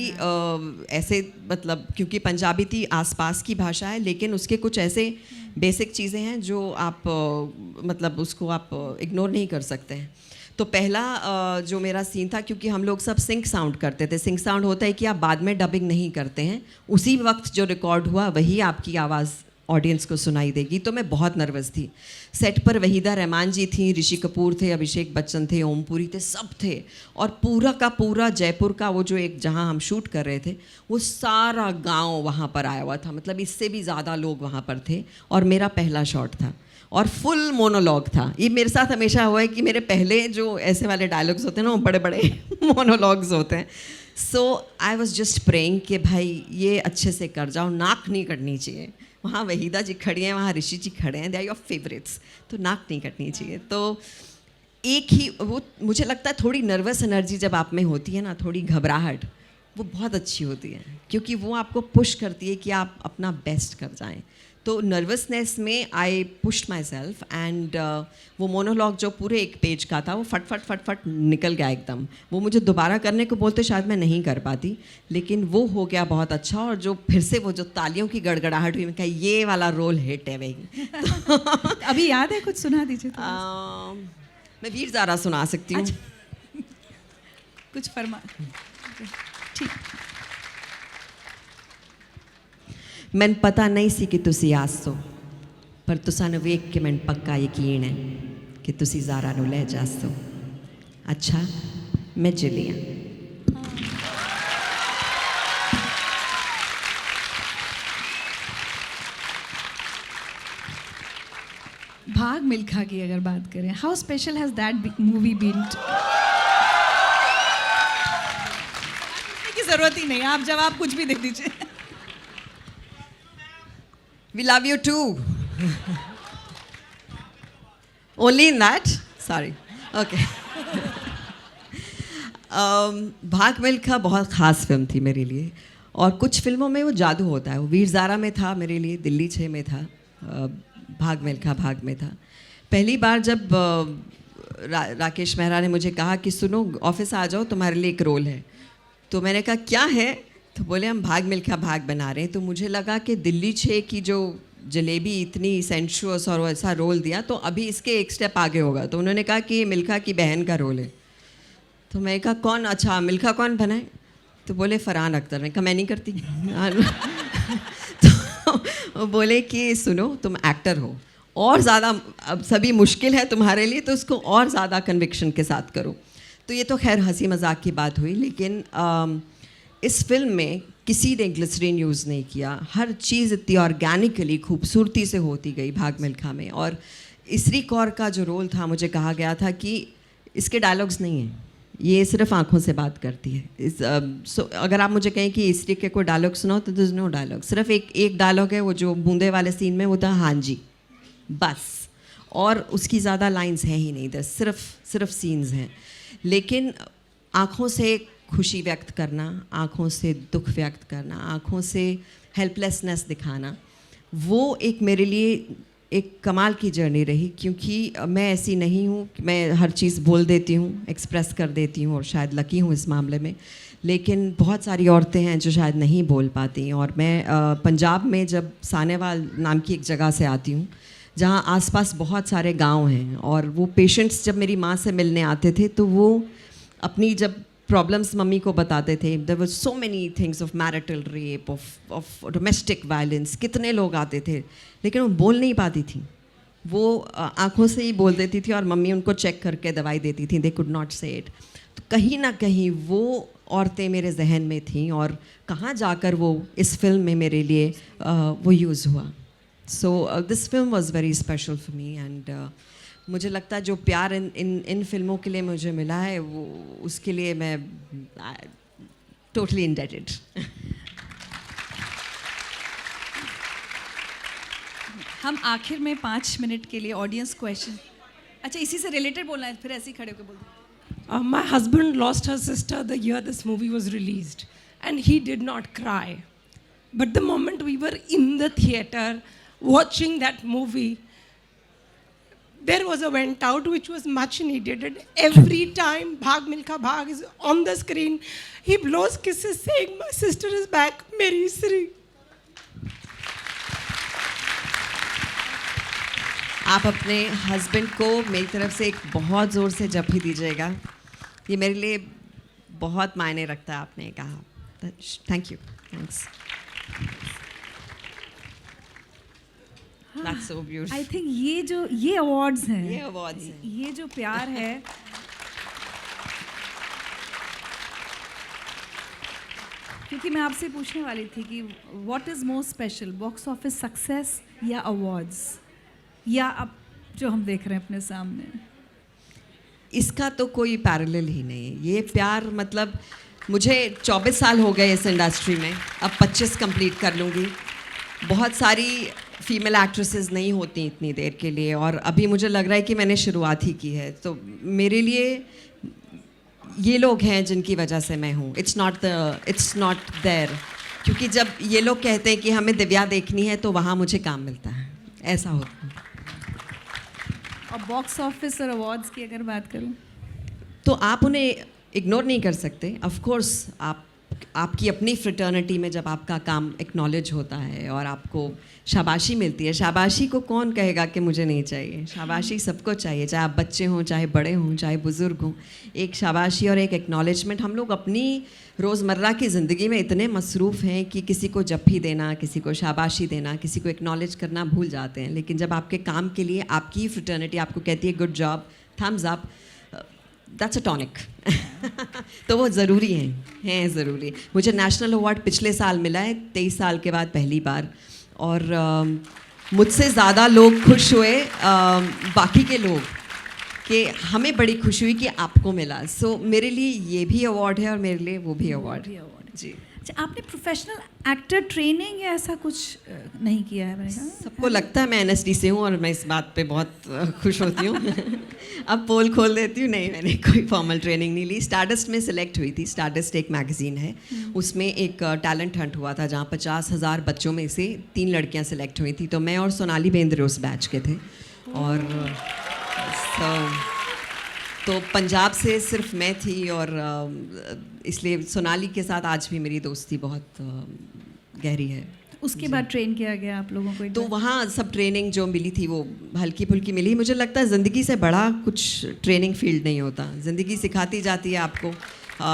ऐसे, मतलब क्योंकि पंजाबी थी आसपास की भाषा है, लेकिन उसके कुछ ऐसे बेसिक चीज़ें हैं जो आप मतलब उसको आप इग्नोर नहीं कर सकते हैं। तो पहला जो मेरा सीन था, क्योंकि हम लोग सब सिंक साउंड करते थे। सिंक साउंड होता है कि आप बाद में डबिंग नहीं करते हैं, उसी वक्त जो रिकॉर्ड हुआ वही आपकी आवाज़ ऑडियंस को सुनाई देगी। तो मैं बहुत नर्वस थी। सेट पर वहीदा रहमान जी थी, ऋषि कपूर थे, अभिषेक बच्चन थे, ओमपुरी थे, सब थे। और पूरा का पूरा जयपुर का वो जो एक जहाँ हम शूट कर रहे थे, वो सारा गांव वहाँ पर आया हुआ था, मतलब इससे भी ज़्यादा लोग वहाँ पर थे। और मेरा पहला शॉट था और फुल मोनोलॉग था। ये मेरे साथ हमेशा हुआ है कि मेरे पहले जो ऐसे वाले डायलॉग्स होते हैं ना, वो बड़े बड़े मोनोलॉग्स होते हैं। सो आई वॉज जस्ट प्रेइंग कि भाई ये अच्छे से कर जाओ, नाक नहीं कटनी चाहिए। वहाँ वहीदा जी खड़ी हैं, वहाँ ऋषि जी खड़े हैं, दे आर योर फेवरेट्स, तो नाक नहीं कटनी चाहिए। तो एक ही वो, मुझे लगता है थोड़ी नर्वस एनर्जी जब आप में होती है ना, थोड़ी घबराहट, वो बहुत अच्छी होती है, क्योंकि वो आपको पुश करती है कि आप अपना बेस्ट कर जाएं। तो नर्वसनेस में आई पुश्ड माई सेल्फ एंड वो मोनोलॉग जो पूरे 1 पेज का था वो फट फट फट फट निकल गया एकदम। वो मुझे दोबारा करने को बोलते शायद मैं नहीं कर पाती, लेकिन वो हो गया बहुत अच्छा। और जो फिर से वो जो तालियों की गड़गड़ाहट हुई, मैं कहा ये वाला रोल हिट है भाई। अभी याद है, कुछ सुना दीजिए। मैं वीर ज़ारा सुना सकती हूँ। अच्छा। कुछ फरमा। ठीक। मैंने पता नहीं सी कि तुसी आसो, पर तुसानू वेख के मैंने पक्का यकीन है कि तुसी ज़ारा नू ले जासो। अच्छा मैं चली हाँ। भाग मिल्खा की अगर बात करें, how special has that movie been? की जरूरत ही नहीं, आप जवाब कुछ भी दे दीजिए। We love you too. Only in that? Sorry. Okay. भाग मिल्खा बहुत ख़ास फिल्म थी मेरे लिए, और कुछ फिल्मों में वो जादू होता है। वो वीर ज़ारा में था मेरे लिए, दिल्ली 6 में था, भाग मिल्खा भाग में था। पहली बार जब राकेश मेहरा ने मुझे कहा कि सुनो ऑफिस आ जाओ, तुम्हारे लिए एक रोल है, तो मैंने कहा क्या है, तो बोले हम भाग मिल्खा भाग बना रहे हैं। तो मुझे लगा कि दिल्ली 6 की जो जलेबी इतनी सेंशुअस और ऐसा रोल दिया, तो अभी इसके एक स्टेप आगे होगा। तो उन्होंने कहा कि ये मिल्खा की बहन का रोल है। तो मैं कहा कौन, अच्छा मिल्खा कौन बनाए, तो बोले फरहान अख्तर। मैं कहा मैं नहीं करती। तो बोले कि सुनो तुम एक्टर हो, और ज़्यादा अब सभी मुश्किल है तुम्हारे लिए, तो उसको और ज़्यादा कन्विक्शन के साथ करो। तो ये तो खैर हंसी मजाक की बात हुई, लेकिन इस फिल्म में किसी ने ग्लिसरीन यूज़ नहीं किया। हर चीज़ इतनी ऑर्गेनिकली खूबसूरती से होती गई भाग मिल्खा में। और इसरी कौर का जो रोल था, मुझे कहा गया था कि इसके डायलॉग्स नहीं हैं, ये सिर्फ आंखों से बात करती है। अगर आप मुझे कहें कि इसरी के कोई डायलॉग सुनाओ, तो दिस नो डायलॉग। सिर्फ एक डायलॉग है, वो जो बूंदे वाले सीन में, वो था हाँ जी, बस। और उसकी ज़्यादा लाइंस हैं ही नहीं, दस सिर्फ सीन्स हैं। लेकिन आँखों से खुशी व्यक्त करना, आँखों से दुख व्यक्त करना, आँखों से हेल्पलेसनेस दिखाना, वो एक मेरे लिए एक कमाल की जर्नी रही। क्योंकि मैं ऐसी नहीं हूँ कि मैं हर चीज़ बोल देती हूँ, एक्सप्रेस कर देती हूँ, और शायद लकी हूँ इस मामले में। लेकिन बहुत सारी औरतें हैं जो शायद नहीं बोल पाती। और मैं पंजाब में जब सानेवाल नाम की एक जगह से आती हूँ, जहाँ आसपास बहुत सारे गांव हैं, और वो पेशेंट्स जब मेरी माँ से मिलने आते थे, तो वो अपनी जब प्रॉब्लम्स मम्मी को बताते थे, there were so many things of marital rape, of domestic violence, कितने लोग आते थे, लेकिन वो बोल नहीं पाती थी। वो आंखों से ही बोल देती थी, और मम्मी उनको चेक करके दवाई देती थी, दे कुड नॉट से इट। तो कहीं ना कहीं वो औरतें मेरे जहन में थीं, और कहाँ जाकर वो इस फिल्म में मेरे लिए वो यूज़ हुआ। So this film was very special for me. And मुझे लगता है जो प्यार इन फिल्मों के लिए मुझे मिला है, वो उसके लिए मैं टोटली इंडेटेड। हम आखिर में 5 मिनट के लिए ऑडियंस क्वेश्चन, अच्छा इसी से रिलेटेड बोलना है, फिर ऐसे ही खड़े होकर बोल दो। My husband lost her sister the year this movie was released, and he did not cry. But the moment we were in the theater watching that movie, there was a vent out which was much needed. And every time Bhag Milkha Bhag is on the screen, he blows kisses saying, "My sister is back, Meri Sri." आप अपने husband को मेरी तरफ से एक बहुत ज़ोर से जप ही दीजिएगा। ये मेरे लिए बहुत मायने रखता है, आपने कहा। Thank you, thanks. That's so beautiful. I think ये अवार्ड्स हैं, ये awards हैं। ये जो प्यार है, क्योंकि मैं आपसे पूछने वाली थी कि what is most special, box office success या अवार्ड्स, या अब जो हम देख रहे हैं अपने सामने? इसका तो कोई पैरेलल ही नहीं है। ये प्यार, मतलब मुझे 24 साल हो गए इस इंडस्ट्री में, अब 25 कंप्लीट कर लूँगी। बहुत सारी फीमेल एक्ट्रेसेस नहीं होती इतनी देर के लिए, और अभी मुझे लग रहा है कि मैंने शुरुआत ही की है। तो मेरे लिए ये लोग हैं जिनकी वजह से मैं हूँ। इट्स नॉट देयर, क्योंकि जब ये लोग कहते हैं कि हमें दिव्या देखनी है, तो वहाँ मुझे काम मिलता है, ऐसा होता है। और बॉक्स ऑफिस और अवार्ड्स की अगर बात करूं, तो आप उन्हें इग्नोर नहीं कर सकते। ऑफ कोर्स आपकी अपनी फ्रेटर्निटी में जब आपका काम एक्नॉलेज होता है और आपको शाबाशी मिलती है, शाबाशी को कौन कहेगा कि मुझे नहीं चाहिए? शाबाशी सबको चाहिए, चाहे आप बच्चे हों, चाहे बड़े हों, चाहे बुज़ुर्ग हों। एक शाबाशी और एक एक्नॉलेजमेंट। हम लोग अपनी रोज़मर्रा की ज़िंदगी में इतने मसरूफ़ हैं कि किसी को जप्फी देना, किसी को शाबाशी देना, किसी को एक्नॉलेज करना भूल जाते हैं। लेकिन जब आपके काम के लिए आपकी फ्रेटर्निटी आपको कहती है good job, thumbs up, that's a tonic. तो वो ज़रूरी हैं ज़रूरी। मुझे नेशनल अवार्ड पिछले साल मिला है, 23 साल के बाद पहली बार। और मुझसे ज़्यादा लोग खुश हुए बाकी के लोग, कि हमें बड़ी खुशी हुई कि आपको मिला। सो मेरे लिए ये भी अवार्ड है और मेरे लिए वो भी अवार्ड। जी। अच्छा, आपने प्रोफेशनल एक्टर ट्रेनिंग या ऐसा कुछ नहीं किया है मैंने कहा? सबको लगता है मैं एनएसडी से हूँ और मैं इस बात पे बहुत खुश होती हूँ। अब पोल खोल देती हूँ, नहीं मैंने कोई फॉर्मल ट्रेनिंग नहीं ली। स्टारडस्ट में सिलेक्ट हुई थी। स्टारडस्ट एक मैगज़ीन है, उसमें एक टैलेंट हंट हुआ था जहाँ 50,000 बच्चों में से 3 लड़कियाँ सिलेक्ट हुई थी, तो मैं और सोनाली बेंद्रे उस बैच के थे। और तो पंजाब से सिर्फ मैं थी और इसलिए सोनाली के साथ आज भी मेरी दोस्ती बहुत गहरी है। उसके बाद ट्रेन किया गया आप लोगों को? तो वहाँ सब ट्रेनिंग जो मिली थी वो हल्की फुल्की मिली। मुझे लगता है ज़िंदगी से बड़ा कुछ ट्रेनिंग फील्ड नहीं होता, ज़िंदगी सिखाती जाती है आपको।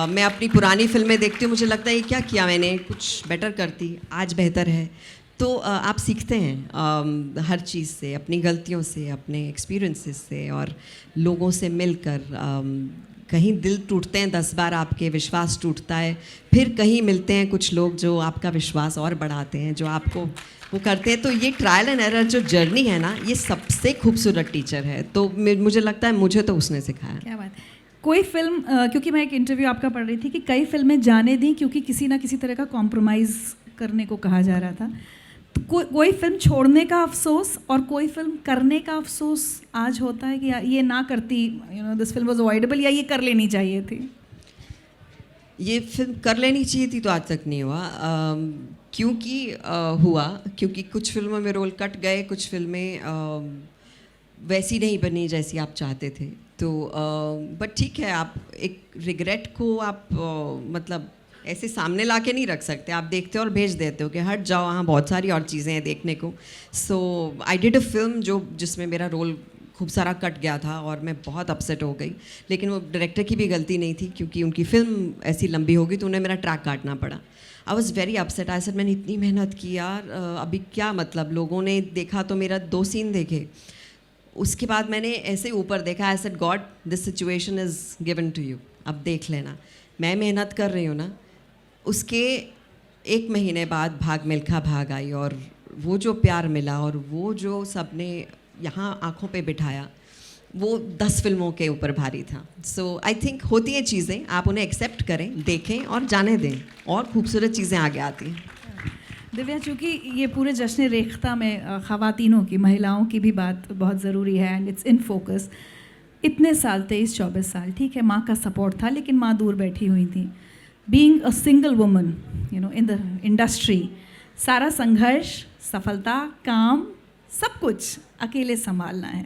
मैं अपनी पुरानी फिल्में देखती हूँ, मुझे लगता है ये क्या किया मैंने, कुछ बेटर करती, आज बेहतर है। तो आप सीखते हैं हर चीज़ से, अपनी गलतियों से, अपने एक्सपीरियंसेस से, और लोगों से मिलकर। कहीं दिल टूटते हैं 10 बार, आपके विश्वास टूटता है, फिर कहीं मिलते हैं कुछ लोग जो आपका विश्वास और बढ़ाते हैं, जो आपको वो करते हैं। तो ये ट्रायल एंड एरर जो जर्नी है ना, ये सबसे खूबसूरत टीचर है। तो मुझे लगता है मुझे तो उसने सिखाया। क्या बात है। कोई फिल्म, क्योंकि मैं एक इंटरव्यू आपका पढ़ रही थी कि कई फिल्में जाने दी क्योंकि किसी ना किसी तरह का कॉम्प्रोमाइज़ करने को कहा जा रहा था, तो कोई फिल्म छोड़ने का अफसोस और कोई फिल्म करने का अफसोस आज होता है कि ये ना करती, दिस फिल्म वाज अवॉइडेबल, या ये कर लेनी चाहिए थी? ये फिल्म कर लेनी चाहिए थी तो आज तक नहीं हुआ। क्योंकि हुआ क्योंकि कुछ फिल्मों में रोल कट गए, कुछ फिल्में वैसी नहीं बनी जैसी आप चाहते थे। तो बट ठीक है, आप एक रिग्रेट को आप मतलब ऐसे सामने ला के नहीं रख सकते। आप देखते हो और भेज देते हो कि हट जाओ, वहाँ बहुत सारी और चीज़ें हैं देखने को। सो आई डिड अ फिल्म जिसमें मेरा रोल खूब सारा कट गया था और मैं बहुत अपसेट हो गई, लेकिन वो डायरेक्टर की भी गलती नहीं थी क्योंकि उनकी फ़िल्म ऐसी लंबी होगी तो उन्हें मेरा ट्रैक काटना पड़ा। I was very upset. I said मैंने इतनी मेहनत की यार, अभी क्या मतलब, लोगों ने देखा तो मेरा 2 सीन देखे, उसके बाद मैंने ऐसे ऊपर देखा। I said God, this situation is given to you, अब देख लेना। मैं मेहनत कर रही हूँ ना। उसके 1 महीने बाद भाग मिल्खा भाग आई, और वो जो प्यार मिला और वो जो सबने यहाँ आँखों पे बिठाया, वो 10 फिल्मों के ऊपर भारी था। सो आई थिंक होती हैं चीज़ें, आप उन्हें एक्सेप्ट करें, देखें और जाने दें, और खूबसूरत चीज़ें आगे आती हैं। दिव्या, चूँकि ये पूरे जश्न रेख्ता में ख़वातीनों की, महिलाओं की भी बात बहुत ज़रूरी है एंड इट्स इन फोकस। इतने साल, 23-24 साल, ठीक है, माँ का सपोर्ट था लेकिन माँ दूर बैठी हुई थी। Being a single woman in the industry, सारा संघर्ष, सफलता, काम, सब कुछ अकेले संभालना है।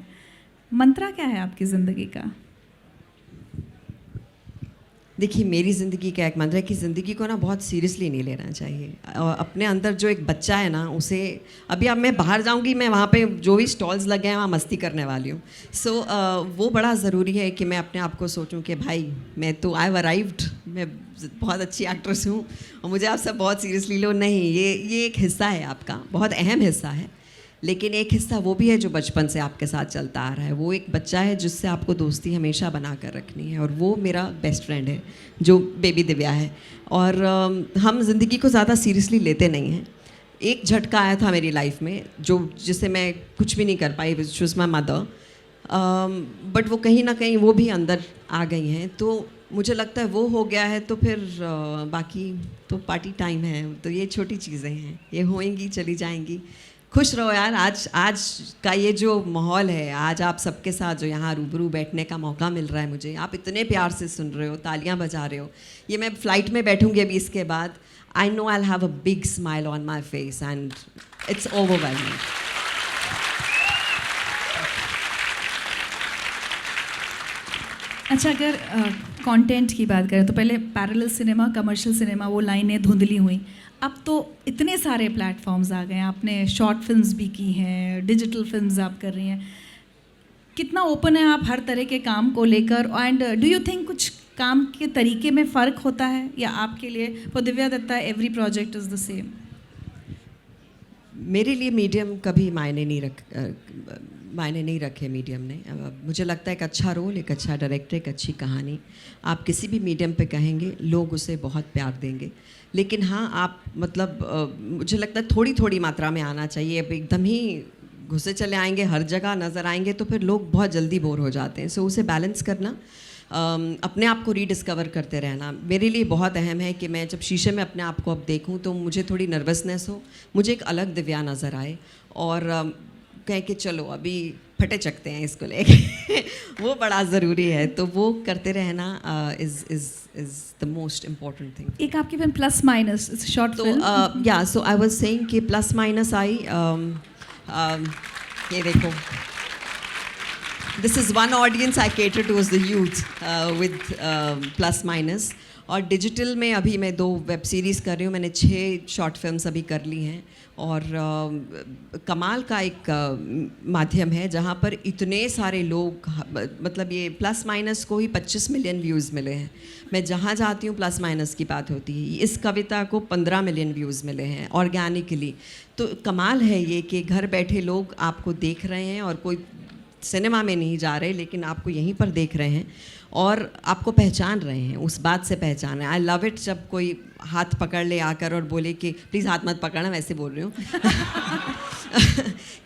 मंत्रा क्या है आपकी ज़िंदगी का? देखिए, मेरी ज़िंदगी का एक मंत्र है कि ज़िंदगी को ना बहुत सीरियसली नहीं लेना चाहिए। और अपने अंदर जो एक बच्चा है ना, उसे, अभी अब मैं बाहर जाऊंगी, मैं वहाँ पे जो भी स्टॉल्स लगे हैं वहाँ मस्ती करने वाली हूँ। सो वो बड़ा ज़रूरी है कि मैं अपने आप को सोचूं कि भाई मैं तो आई अराइव्ड, मैं बहुत अच्छी एक्ट्रेस हूँ और मुझे आप सब बहुत सीरियसली लो। नहीं, ये एक हिस्सा है आपका, बहुत अहम हिस्सा है, लेकिन एक हिस्सा वो भी है जो बचपन से आपके साथ चलता आ रहा है। वो एक बच्चा है जिससे आपको दोस्ती हमेशा बना कर रखनी है, और वो मेरा बेस्ट फ्रेंड है जो बेबी दिव्या है। और हम ज़िंदगी को ज़्यादा सीरियसली लेते नहीं हैं। एक झटका आया था मेरी लाइफ में जिससे मैं कुछ भी नहीं कर पाई, which was my mother, but वो कहीं ना कहीं वो भी अंदर आ गई हैं। तो मुझे लगता है वो हो गया है तो फिर बाकी तो पार्टी टाइम है। तो ये छोटी चीज़ें हैं, ये होएंगी, चली जाएंगी। खुश रहो यार। आज का ये जो माहौल है, आज आप सबके साथ जो यहाँ रूबरू बैठने का मौका मिल रहा है मुझे, आप इतने प्यार से सुन रहे हो, तालियां बजा रहे हो। ये मैं फ़्लाइट में बैठूंगी अभी इसके बाद, I know I have a big smile on my face and it's overwhelming. अच्छा, अगर कंटेंट की बात करें तो पहले पैरेलल सिनेमा, कमर्शियल सिनेमा, वो लाइनें धुंधली हुई। अब तो इतने सारे प्लेटफॉर्म्स आ गए हैं, आपने शॉर्ट फिल्म्स भी की हैं, डिजिटल फिल्म्स आप कर रही हैं। कितना ओपन है आप हर तरह के काम को लेकर? एंड डू यू थिंक कुछ काम के तरीके में फ़र्क होता है, या आपके लिए for Divya Dutta every project is the same? मेरे लिए मीडियम कभी मायने नहीं रखे मीडियम ने। मुझे लगता है एक अच्छा रोल, एक अच्छा डायरेक्टर, एक अच्छी कहानी, आप किसी भी मीडियम पे कहेंगे लोग उसे बहुत प्यार देंगे। लेकिन हाँ, आप मतलब मुझे लगता है थोड़ी थोड़ी मात्रा में आना चाहिए। अब एकदम ही घुसे चले आएंगे, हर जगह नज़र आएंगे तो फिर लोग बहुत जल्दी बोर हो जाते हैं। सो उसे बैलेंस करना, अपने आप को रीडिस्कवर करते रहना मेरे लिए बहुत अहम है कि मैं जब शीशे में अपने आप को अब देखूं तो मुझे थोड़ी नर्वसनेस हो, मुझे एक अलग दिव्या नज़र आए और कहें कि चलो अभी फटे चकते हैं इसको लेके वो बड़ा ज़रूरी है, तो वो करते रहना is the most important thing. एक आपकी फिल्म प्लस माइनस शॉर्ट तो फिल्म, या सो आई वाज सेइंग कि प्लस माइनस आई, ये देखो, this is one audience I cater to the youth with plus minus. और डिजिटल में अभी मैं 2 वेब सीरीज़ कर रही हूँ, मैंने 6 शॉर्ट फिल्म्स अभी कर ली हैं और कमाल का एक माध्यम है जहाँ पर इतने सारे लोग, मतलब ये प्लस माइनस को ही 25 मिलियन व्यूज़ मिले हैं। मैं जहाँ जाती हूँ प्लस माइनस की बात होती है। इस कविता को 15 मिलियन व्यूज़ मिले हैं ऑर्गेनिकली। तो कमाल है ये कि घर बैठे लोग आपको देख रहे हैं और कोई सिनेमा में नहीं जा रहे लेकिन आपको यहीं पर देख रहे हैं और आपको पहचान रहे हैं, उस बात से पहचान रहे हैं। आई लव इट जब कोई हाथ पकड़ ले आकर और बोले कि प्लीज़ हाथ मत पकड़ना, वैसे बोल रही हूँ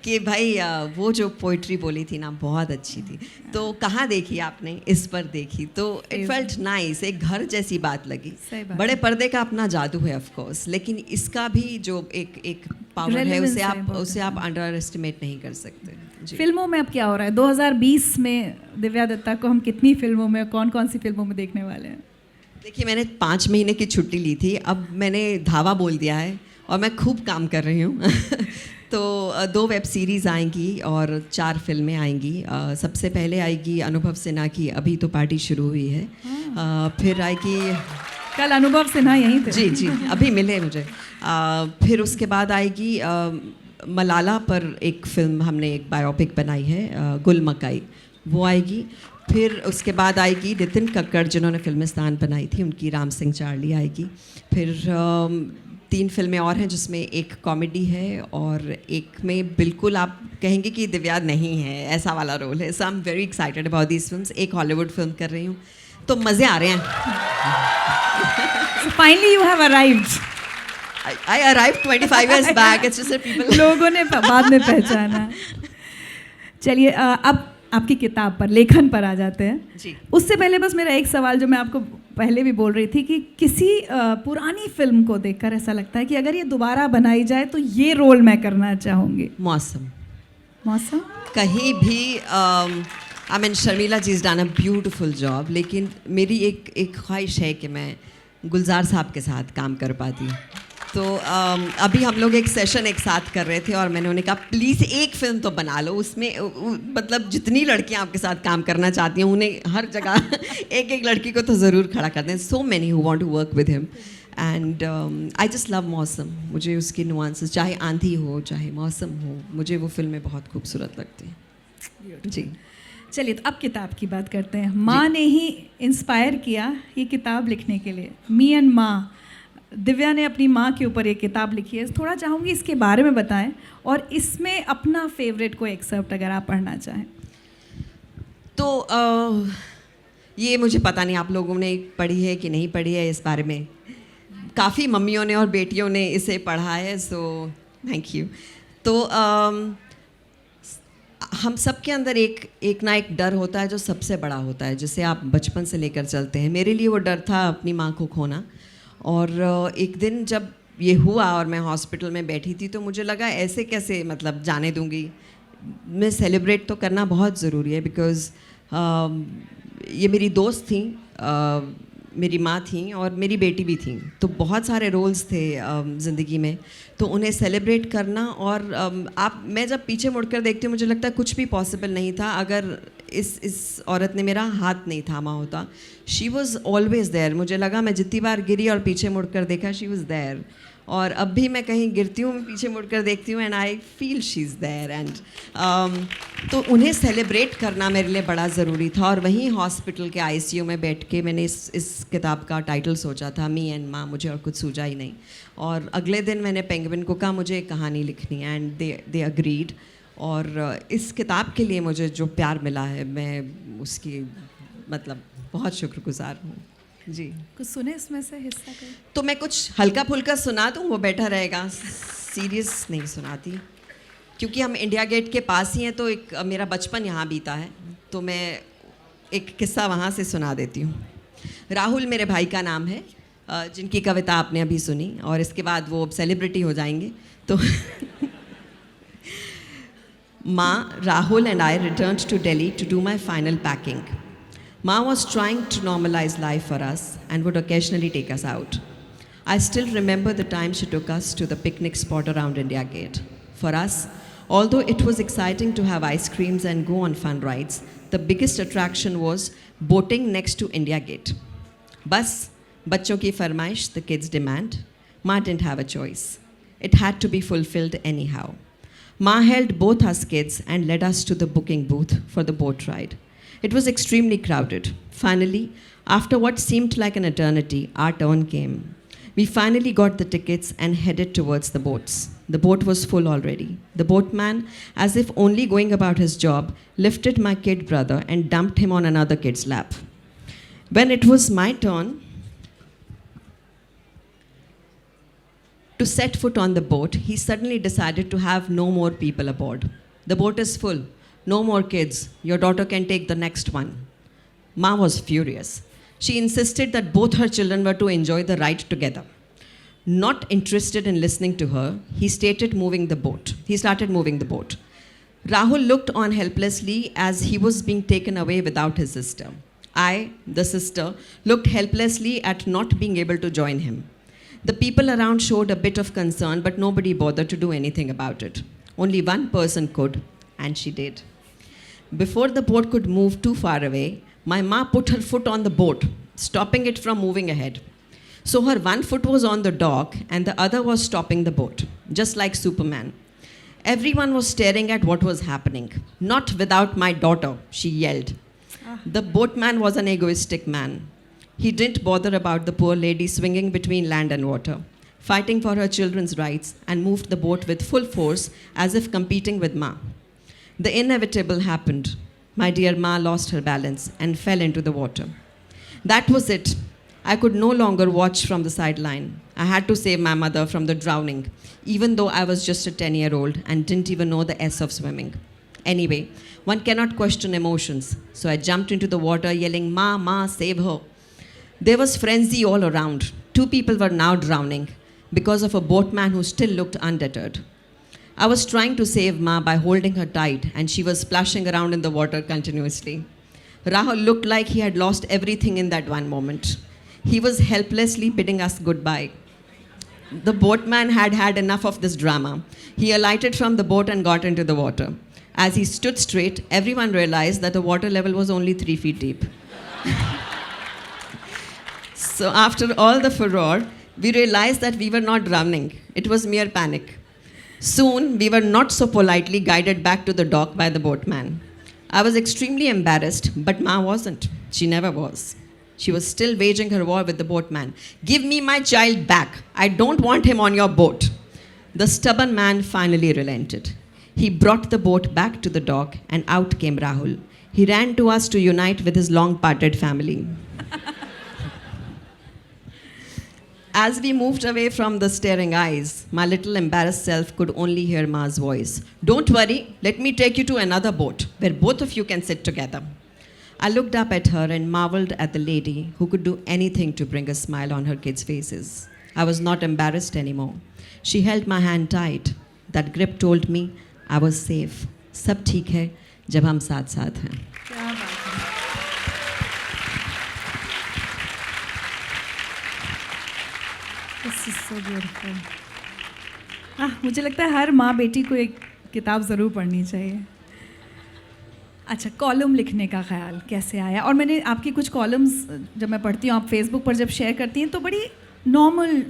कि भाई वो जो पोइट्री बोली थी ना बहुत अच्छी थी। तो कहाँ देखी आपने? इस पर देखी, तो इट फेल्ट नाइस, एक घर जैसी बात लगी। बड़े पर्दे का अपना जादू है ऑफ कोर्स, लेकिन इसका भी जो एक पावर है उसे आप अंडर एस्टिमेट नहीं कर सकते। फिल्मों में अब क्या हो रहा है 2020 में? दिव्या दत्ता को हम कितनी फिल्मों में, कौन कौन सी फिल्मों में देखने वाले हैं? देखिए, मैंने 5 महीने की छुट्टी ली थी, अब मैंने धावा बोल दिया है और मैं खूब काम कर रही हूँ तो 2 वेब सीरीज़ आएंगी और 4 फिल्में आएंगी। सबसे पहले आएगी अनुभव सिन्हा की अभी तो पार्टी शुरू हुई है। फिर आएगी, कल अनुभव सिन्हा यहीं थे। जी जी, अभी मिले मुझे। फिर उसके बाद आएगी मलाला पर एक फिल्म, हमने एक बायोपिक बनाई है गुल मकाई, वो आएगी। फिर उसके बाद आएगी नितिन कक्कड़ जिन्होंने फिल्मिस्तान बनाई थी, उनकी राम सिंह चार्ली आएगी। फिर 3 फिल्में और हैं जिसमें एक कॉमेडी है और एक में बिल्कुल आप कहेंगे कि दिव्या नहीं है, ऐसा वाला रोल है। So I am very excited about these films. एक हॉलीवुड फिल्म कर रही हूँ, तो मज़े आ रहे हैं। Finally you have arrived. I arrived 25 years back. It's just that people लोगों ने बाद में पहचाना। चलिए अब आपकी किताब पर, लेखन पर आ जाते हैं जी। उससे पहले बस मेरा एक सवाल जो मैं आपको पहले भी बोल रही थी कि किसी पुरानी फिल्म को देखकर ऐसा लगता है कि अगर ये दोबारा बनाई जाए तो ये रोल मैं करना चाहूँगी। मौसम कहीं भी I mean Sharmila ji is done a beautiful job, लेकिन मेरी एक ख्वाहिश है कि मैं गुलजार साहब के साथ काम कर पाती। तो अभी हम लोग एक सेशन एक साथ कर रहे थे और मैंने उन्हें कहा प्लीज़ एक फ़िल्म तो बना लो, उसमें मतलब जितनी लड़कियां आपके साथ काम करना चाहती हैं उन्हें हर जगह एक लड़की को तो ज़रूर खड़ा कर दें। So many who want to work with him and I just love Mausam. मुझे उसकी नुआंसेस, चाहे आंधी हो चाहे मौसम हो, मुझे वो फिल्में बहुत खूबसूरत लगती हैं। जी चलिए, तो अब किताब की बात करते हैं। माँ ने ही इंस्पायर किया ये किताब लिखने के लिए। मी एंड माँ, दिव्या ने अपनी माँ के ऊपर एक किताब लिखी है। थोड़ा चाहूँगी इसके बारे में बताएं और इसमें अपना फेवरेट को एक्सेप्ट अगर आप पढ़ना चाहें तो। ये मुझे पता नहीं आप लोगों ने पढ़ी है कि नहीं पढ़ी है, इस बारे में काफ़ी मम्मियों ने और बेटियों ने इसे पढ़ा है, सो थैंक यू। तो हम सब के अंदर एक ना एक डर होता है जो सबसे बड़ा होता है, जिसे आप बचपन से लेकर चलते हैं। मेरे लिए वो डर था अपनी माँ को खोना। और एक दिन जब ये हुआ और मैं हॉस्पिटल में बैठी थी तो मुझे लगा ऐसे कैसे मतलब जाने दूंगी। मैं सेलिब्रेट तो करना बहुत ज़रूरी है, बिकॉज़ ये मेरी दोस्त थी, मेरी माँ थी और मेरी बेटी भी थी, तो बहुत सारे रोल्स थे ज़िंदगी में, तो उन्हें सेलिब्रेट करना। और मैं जब पीछे मुड़कर देखती हूँ मुझे लगता है कुछ भी पॉसिबल नहीं था अगर इस औरत ने मेरा हाथ नहीं थामा होता। She was always there. मुझे लगा मैं जितनी बार गिरी और पीछे मुड़कर देखा, शी वॉज़ देयर। और अब भी मैं कहीं गिरती हूँ, पीछे मुड़कर देखती हूँ and I feel she is there. And तो उन्हें सेलिब्रेट करना मेरे लिए बड़ा ज़रूरी था। और वहीं हॉस्पिटल के ICU में बैठ के मैंने इस किताब का टाइटल सोचा था, मी एंड माँ। मुझे और कुछ सूझा ही नहीं। और अगले दिन मैंने पेंगुइन को कहा मुझे एक कहानी लिखनी है एंड दे अग्रीड। और इस किताब के लिए मुझे जो प्यार मिला है मैं उसकी मतलब बहुत शुक्रगुजार हूँ। जी, कुछ सुने इसमें से हिस्सा कोई? तो मैं कुछ हल्का फुल्का सुना दूँ, वो बेटर रहेगा। सीरियस नहीं सुनाती क्योंकि हम इंडिया गेट के पास ही हैं, तो एक मेरा बचपन यहाँ बीता है, तो मैं एक किस्सा वहाँ से सुना देती हूँ। राहुल मेरे भाई का नाम है, जिनकी कविता आपने अभी सुनी, और इसके बाद वो सेलिब्रिटी हो जाएंगे। तो Ma, Rahul and I returned to Delhi to do my final packing. Ma was trying to normalize life for us and would occasionally take us out. I still remember the time she took us to the picnic spot around India Gate. For us, although it was exciting to have ice creams and go on fun rides, the biggest attraction was boating next to India Gate. Bas, bachcho ki farmaish, the kids' demand. Ma didn't have a choice. It had to be fulfilled anyhow. Ma held both us kids and led us to the booking booth for the boat ride. It was extremely crowded. Finally, after what seemed like an eternity, our turn came. We finally got the tickets and headed towards the boats. The boat was full already. The boatman, as if only going about his job, lifted my kid brother and dumped him on another kid's lap. When it was my turn to set foot on the boat, he suddenly decided to have no more people aboard. The boat is full. No more kids. Your daughter can take the next one. Ma was furious. She insisted that both her children were to enjoy the ride together. Not interested in listening to her, he started moving the boat. Rahul looked on helplessly as he was being taken away without his sister. I, the sister, looked helplessly at not being able to join him. The people around showed a bit of concern, but nobody bothered to do anything about it. Only one person could, and she did. Before the boat could move too far away, my ma put her foot on the boat, stopping it from moving ahead. So her one foot was on the dock and the other was stopping the boat, just like Superman. Everyone was staring at what was happening. Not without my daughter, she yelled. The boatman was an egoistic man. He didn't bother about the poor lady swinging between land and water, fighting for her children's rights, and moved the boat with full force as if competing with Ma. The inevitable happened. My dear Ma lost her balance and fell into the water. That was it. I could no longer watch from the sideline. I had to save my mother from the drowning, even though I was just a 10-year-old and didn't even know the S of swimming. Anyway, one cannot question emotions, so I jumped into the water yelling, Ma, Ma, save her. There was frenzy all around. 2 people were now drowning because of a boatman who still looked undeterred. I was trying to save Ma by holding her tight, and she was splashing around in the water continuously. Rahul looked like he had lost everything in that one moment. He was helplessly bidding us goodbye. The boatman had had enough of this drama. He alighted from the boat and got into the water. As he stood straight, everyone realized that the water level was only 3 feet deep. So after all the furore, we realized that we were not drowning. It was mere panic. Soon, we were not so politely guided back to the dock by the boatman. I was extremely embarrassed, but Ma wasn't. She never was. She was still waging her war with the boatman. Give me my child back. I don't want him on your boat. The stubborn man finally relented. He brought the boat back to the dock, and out came Rahul. He ran to us to unite with his long-parted family. As we moved away from the staring eyes, my little embarrassed self could only hear Ma's voice. Don't worry, let me take you to another boat where both of you can sit together. I looked up at her and marveled at the lady who could do anything to bring a smile on her kids' faces. I was not embarrassed anymore. She held my hand tight. That grip told me I was safe. सब ठीक है जब हम साथ साथ हैं. क्या बात है. This is so beautiful. मुझे लगता है हर माँ बेटी को एक किताब ज़रूर पढ़नी चाहिए. अच्छा, कॉलम लिखने का ख्याल कैसे आया? और मैंने आपकी कुछ कॉलम्स जब मैं पढ़ती हूँ, आप फेसबुक पर जब शेयर करती हैं तो बड़ी नॉर्मल,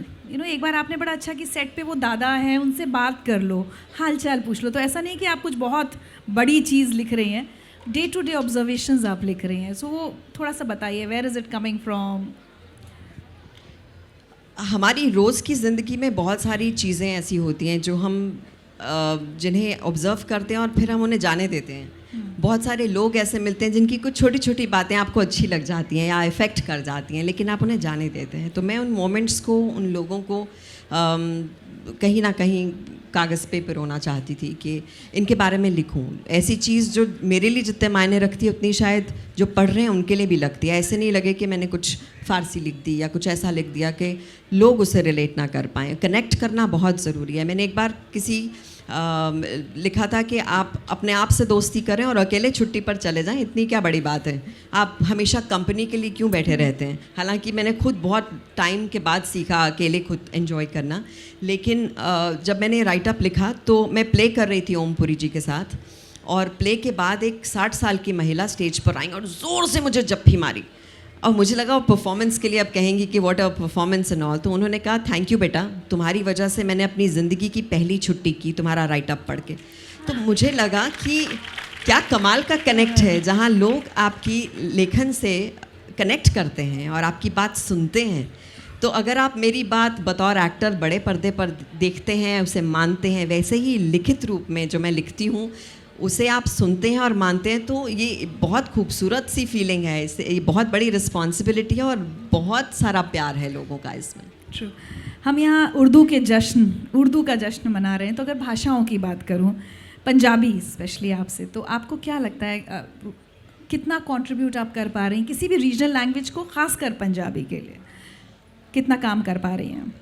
एक बार आपने बड़ा अच्छा कि सेट पे वो दादा हैं, उनसे बात कर लो, हाल चाल पूछ लो. तो ऐसा नहीं कि आप कुछ बहुत बड़ी चीज़ लिख रही हैं, डे टू डे ऑब्जर्वेशंस आप लिख रही हैं. सो वो थोड़ा सा बताइए, where is it coming from? हमारी रोज़ की ज़िंदगी में बहुत सारी चीज़ें ऐसी होती हैं जो हम जिन्हें ऑब्ज़र्व करते हैं और फिर हम उन्हें जाने देते हैं. बहुत सारे लोग ऐसे मिलते हैं जिनकी कुछ छोटी छोटी बातें आपको अच्छी लग जाती हैं या इफ़ेक्ट कर जाती हैं, लेकिन आप उन्हें जाने देते हैं. तो मैं उन मोमेंट्स को, उन लोगों को कहीं ना कहीं कागज़ पे पिरोना चाहती थी कि इनके बारे में लिखूं, ऐसी चीज़ जो मेरे लिए जितने मायने रखती है उतनी शायद जो पढ़ रहे हैं उनके लिए भी लगती है। ऐसे नहीं लगे कि मैंने कुछ फ़ारसी लिख दी या कुछ ऐसा लिख दिया कि लोग उसे रिलेट ना कर पाएँ। कनेक्ट करना बहुत ज़रूरी है। मैंने एक बार किसी लिखा था कि आप अपने आप से दोस्ती करें और अकेले छुट्टी पर चले जाएं, इतनी क्या बड़ी बात है। आप हमेशा कंपनी के लिए क्यों बैठे रहते हैं। हालांकि मैंने खुद बहुत टाइम के बाद सीखा अकेले खुद एंजॉय करना, लेकिन जब मैंने राइटअप लिखा तो मैं प्ले कर रही थी ओमपुरी जी के साथ, और प्ले के बाद एक 60 साल की महिला स्टेज पर आई और ज़ोर से मुझे जप्फी मारी, और मुझे लगा वो परफॉर्मेंस के लिए अब कहेंगी कि what a performance and all. तो उन्होंने कहा थैंक यू बेटा, तुम्हारी वजह से मैंने अपनी ज़िंदगी की पहली छुट्टी की तुम्हारा राइटअप पढ़ के। तो मुझे लगा कि क्या कमाल का कनेक्ट है, जहाँ लोग आपकी लेखन से कनेक्ट करते हैं और आपकी बात सुनते हैं। तो अगर आप मेरी बात बतौर एक्टर बड़े पर्दे पर देखते हैं, उसे मानते हैं, वैसे ही लिखित रूप में जो मैं लिखती हूँ उसे आप सुनते हैं और मानते हैं, तो ये बहुत खूबसूरत सी फीलिंग है। इससे ये बहुत बड़ी रिस्पॉन्सिबिलिटी है और बहुत सारा प्यार है लोगों का इसमें। ट्रू। हम यहाँ उर्दू का जश्न मना रहे हैं, तो अगर भाषाओं की बात करूँ, पंजाबी स्पेशली आपसे, तो आपको क्या लगता है कितना कंट्रीब्यूट आप कर पा रही हैं किसी भी रीजनल लैंग्वेज को, खासकर पंजाबी के लिए कितना काम कर पा रही हैं?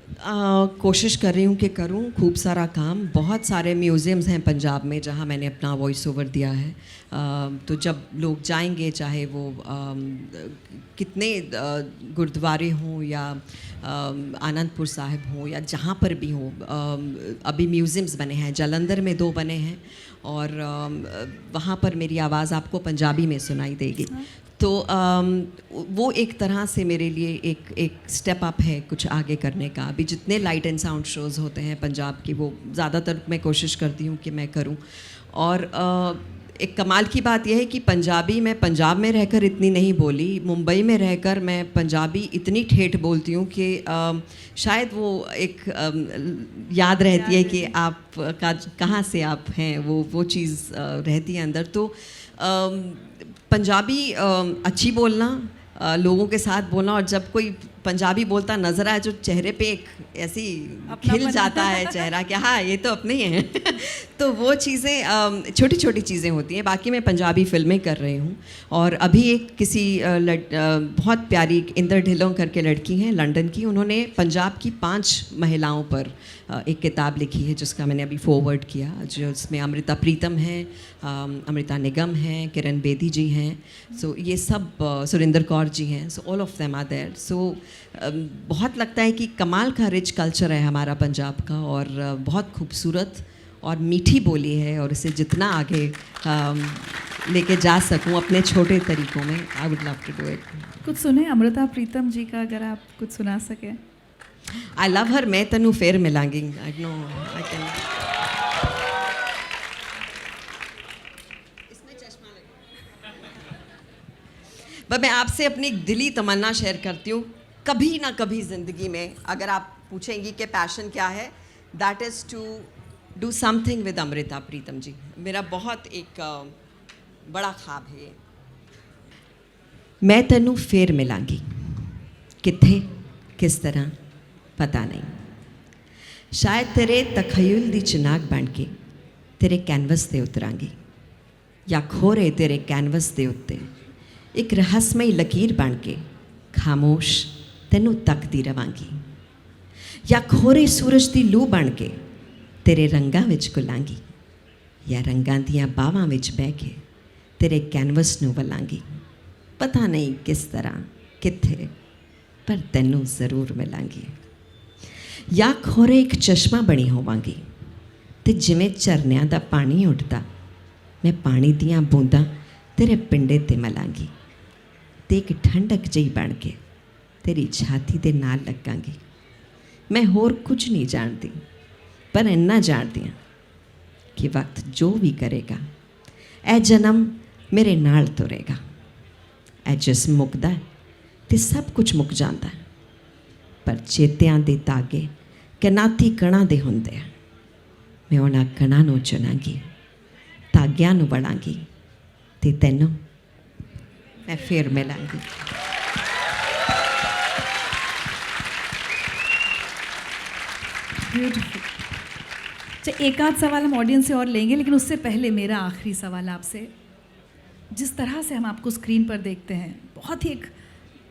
कोशिश कर रही हूँ कि करूँ खूब सारा काम। बहुत सारे म्यूज़ियम्स हैं पंजाब में जहाँ मैंने अपना वॉइस ओवर दिया है। तो जब लोग जाएंगे, चाहे वो कितने गुरुद्वारे हों या आनंदपुर साहिब हों या जहाँ पर भी हों, अभी म्यूज़ियम्स बने हैं। जालंधर में 2 बने हैं और वहाँ पर मेरी आवाज़ आपको पंजाबी में सुनाई देगी। तो वो एक तरह से मेरे लिए एक स्टेप अप है कुछ आगे करने का। अभी जितने लाइट एंड साउंड शोज़ होते हैं पंजाब की, वो ज़्यादातर मैं कोशिश करती हूँ कि मैं करूँ। और एक कमाल की बात यह है कि पंजाबी मैं पंजाब में रहकर इतनी नहीं बोली, मुंबई में रहकर मैं पंजाबी इतनी ठेठ बोलती हूँ कि शायद वो एक याद रहती है कि आप कहाँ से आप हैं, वो चीज़ रहती है अंदर। तो पंजाबी अच्छी बोलना, लोगों के साथ बोलना, और जब कोई पंजाबी बोलता नज़र आए जो चेहरे पे एक ऐसी खिल जाता है चेहरा कि हाँ ये तो अपने ही हैं तो वो चीज़ें छोटी छोटी चीज़ें होती हैं। बाकी मैं पंजाबी फ़िल्में कर रही हूँ, और अभी एक किसी बहुत प्यारी इंदर ढिल्लों करके लड़की हैं लंदन की, उन्होंने पंजाब की 5 महिलाओं पर एक किताब लिखी है जिसका मैंने अभी फॉरवर्ड किया, जो उसमें अमृता प्रीतम हैं, अमृता निगम हैं, किरण बेदी जी हैं, सो ये सब सुरिंदर कौर जी हैं, so all of them are there. So बहुत लगता है कि कमाल का रिच कल्चर है हमारा पंजाब का, और बहुत खूबसूरत और मीठी बोली है, और इसे जितना आगे लेके जा सकूं अपने छोटे तरीक़ों में, I would love to do it. कुछ सुने अमृता प्रीतम जी का, अगर आप कुछ सुना सकें। आई लव हर, मैं तनु फेर मिलांगी, आई नो आई कैन। इसमें चश्मा लगा। बस मैं आपसे अपनी दिली तमन्ना शेयर करती हूँ, कभी ना कभी ज़िंदगी में अगर आप पूछेंगी कि पैशन क्या है, that is to do something with Amrita Pritam ji. मेरा बहुत एक बड़ा ख्वाब है ये। मैं तैनू फेर मिलांगी, कित्थे किस तरह पता नहीं, शायद तेरे तखयुल दी चिनाक बन के तेरे कैनवस ते उतरांगी, या खोरे तेरे कैनवस दे उत्ते एक रहस्यमई लकीर बन के खामोश तैनू तकदी रवांगी, या खोरे सूरज दी लू बन के तेरे रंगां विच घुलांगी, या रंगां दियां बावां विच बह के तेरे कैनवस नू वलांगी। पता नहीं किस तरह कित्थे, पर तैनू ज़रूर मिलांगी। या खोरे एक चश्मा बनी होवांगी, ते जिवें झरनियां दा पानी उठदा मैं पानी दियां बूंदां तेरे पिंडे ते मलांगी, ते एक ठंडक जही बन के तेरी छाती दे नाल लगांगी। मैं होर कुछ नहीं जानती, पर इन्ना जानती हाँ कि वक्त जो भी करेगा ए जन्म मेरे नाल तुरेगा। ए जिस्म मुकदा है ते सब कुछ मुक जाता है, पर चेतियां दे धागे कनाती कणां दे हुंदे आ। मैं उन्हां कणां नूं चुनांगी, धागियां नूं वड़ांगी, ते तैनूं मैं फिर मिलांगी। ब्यूटीफुल। अच्छा, एक आध सवाल हम ऑडियंस से और लेंगे, लेकिन उससे पहले मेरा आखिरी सवाल आपसे, जिस तरह से हम आपको स्क्रीन पर देखते हैं, बहुत ही एक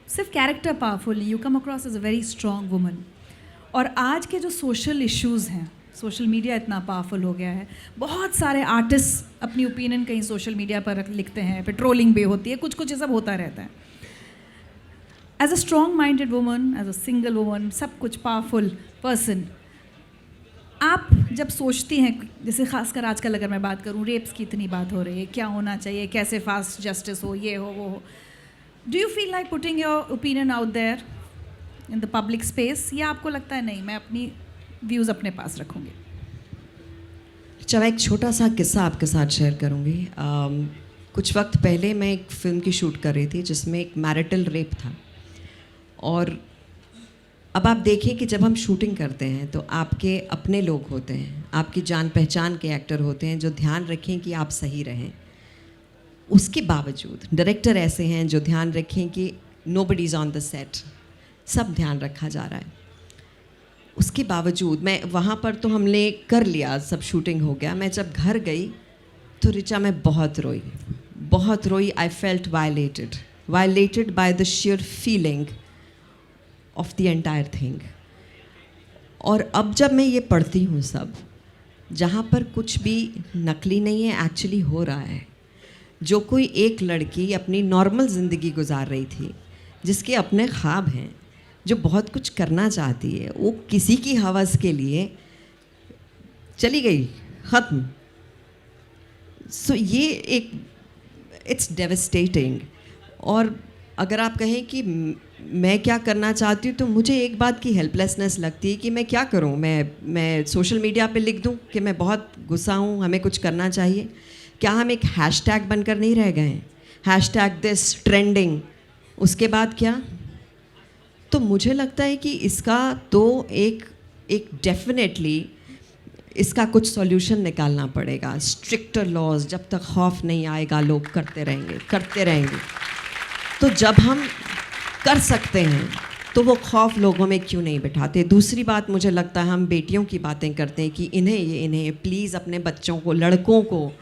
सिर्फ कैरेक्टर पावरफुल नहीं, you come across as a very strong woman. और आज के जो सोशल इश्यूज़ हैं, सोशल मीडिया इतना पावरफुल हो गया है, बहुत सारे आर्टिस्ट अपनी ओपिनियन कहीं सोशल मीडिया पर लिखते हैं, पेट्रोलिंग भी होती है, कुछ कुछ ये सब होता रहता है। As a strong minded woman, as a single woman, सब कुछ पावरफुल पर्सन, आप जब सोचती हैं, जैसे खासकर आजकल अगर मैं बात करूं, रेप्स की इतनी बात हो रही है, क्या होना चाहिए, कैसे फास्ट जस्टिस हो, ये हो वो हो, do you feel like putting your opinion out there in the public space, या आपको लगता है नहीं, मैं अपनी व्यूज़ अपने पास रखूँगी? चलो एक छोटा सा किस्सा आपके साथ शेयर करूँगी। कुछ वक्त पहले मैं एक फ़िल्म की शूट कर रही थी जिसमें एक मैरिटल रेप था। और अब आप देखिए कि जब हम शूटिंग करते हैं तो आपके अपने लोग होते हैं, आपकी जान पहचान के एक्टर होते हैं जो ध्यान रखें कि आप सही रहें। उसके बावजूद डायरेक्टर ऐसे हैं जो ध्यान रखें कि nobody is on the set, सब ध्यान रखा जा रहा है। उसके बावजूद मैं वहाँ पर तो हमने कर लिया, सब शूटिंग हो गया। मैं जब घर गई तो ऋचा मैं बहुत रोई। I felt violated by the share feeling of the entire thing. और अब जब मैं ये पढ़ती हूँ सब, जहाँ पर कुछ भी नकली नहीं है, एक्चुअली हो रहा है। जो कोई एक लड़की अपनी नॉर्मल ज़िंदगी गुजार रही थी, जिसके अपने ख्वाब हैं, जो बहुत कुछ करना चाहती है, वो किसी की हवस के लिए चली गई, ख़त्म। सो ये एक इट्स डेवस्टेटिंग। और अगर आप कहें कि मैं क्या करना चाहती हूँ, तो मुझे एक बात की हेल्पलेसनेस लगती है कि मैं क्या करूँ। मैं सोशल मीडिया पे लिख दूँ कि मैं बहुत गुस्सा हूँ, हमें कुछ करना चाहिए। क्या हम एक हैशटैग बनकर नहीं रह गए हैं? हैशटैग दिस ट्रेंडिंग, उसके बाद क्या? तो मुझे लगता है कि इसका तो एक डेफिनेटली इसका कुछ सॉल्यूशन निकालना पड़ेगा। स्ट्रिक्टर लॉज, जब तक खौफ नहीं आएगा लोग करते रहेंगे। तो जब हम कर सकते हैं तो वो खौफ लोगों में क्यों नहीं बिठाते? दूसरी बात, मुझे लगता है हम बेटियों की बातें करते हैं कि इन्हें प्लीज़ अपने बच्चों को, लड़कों को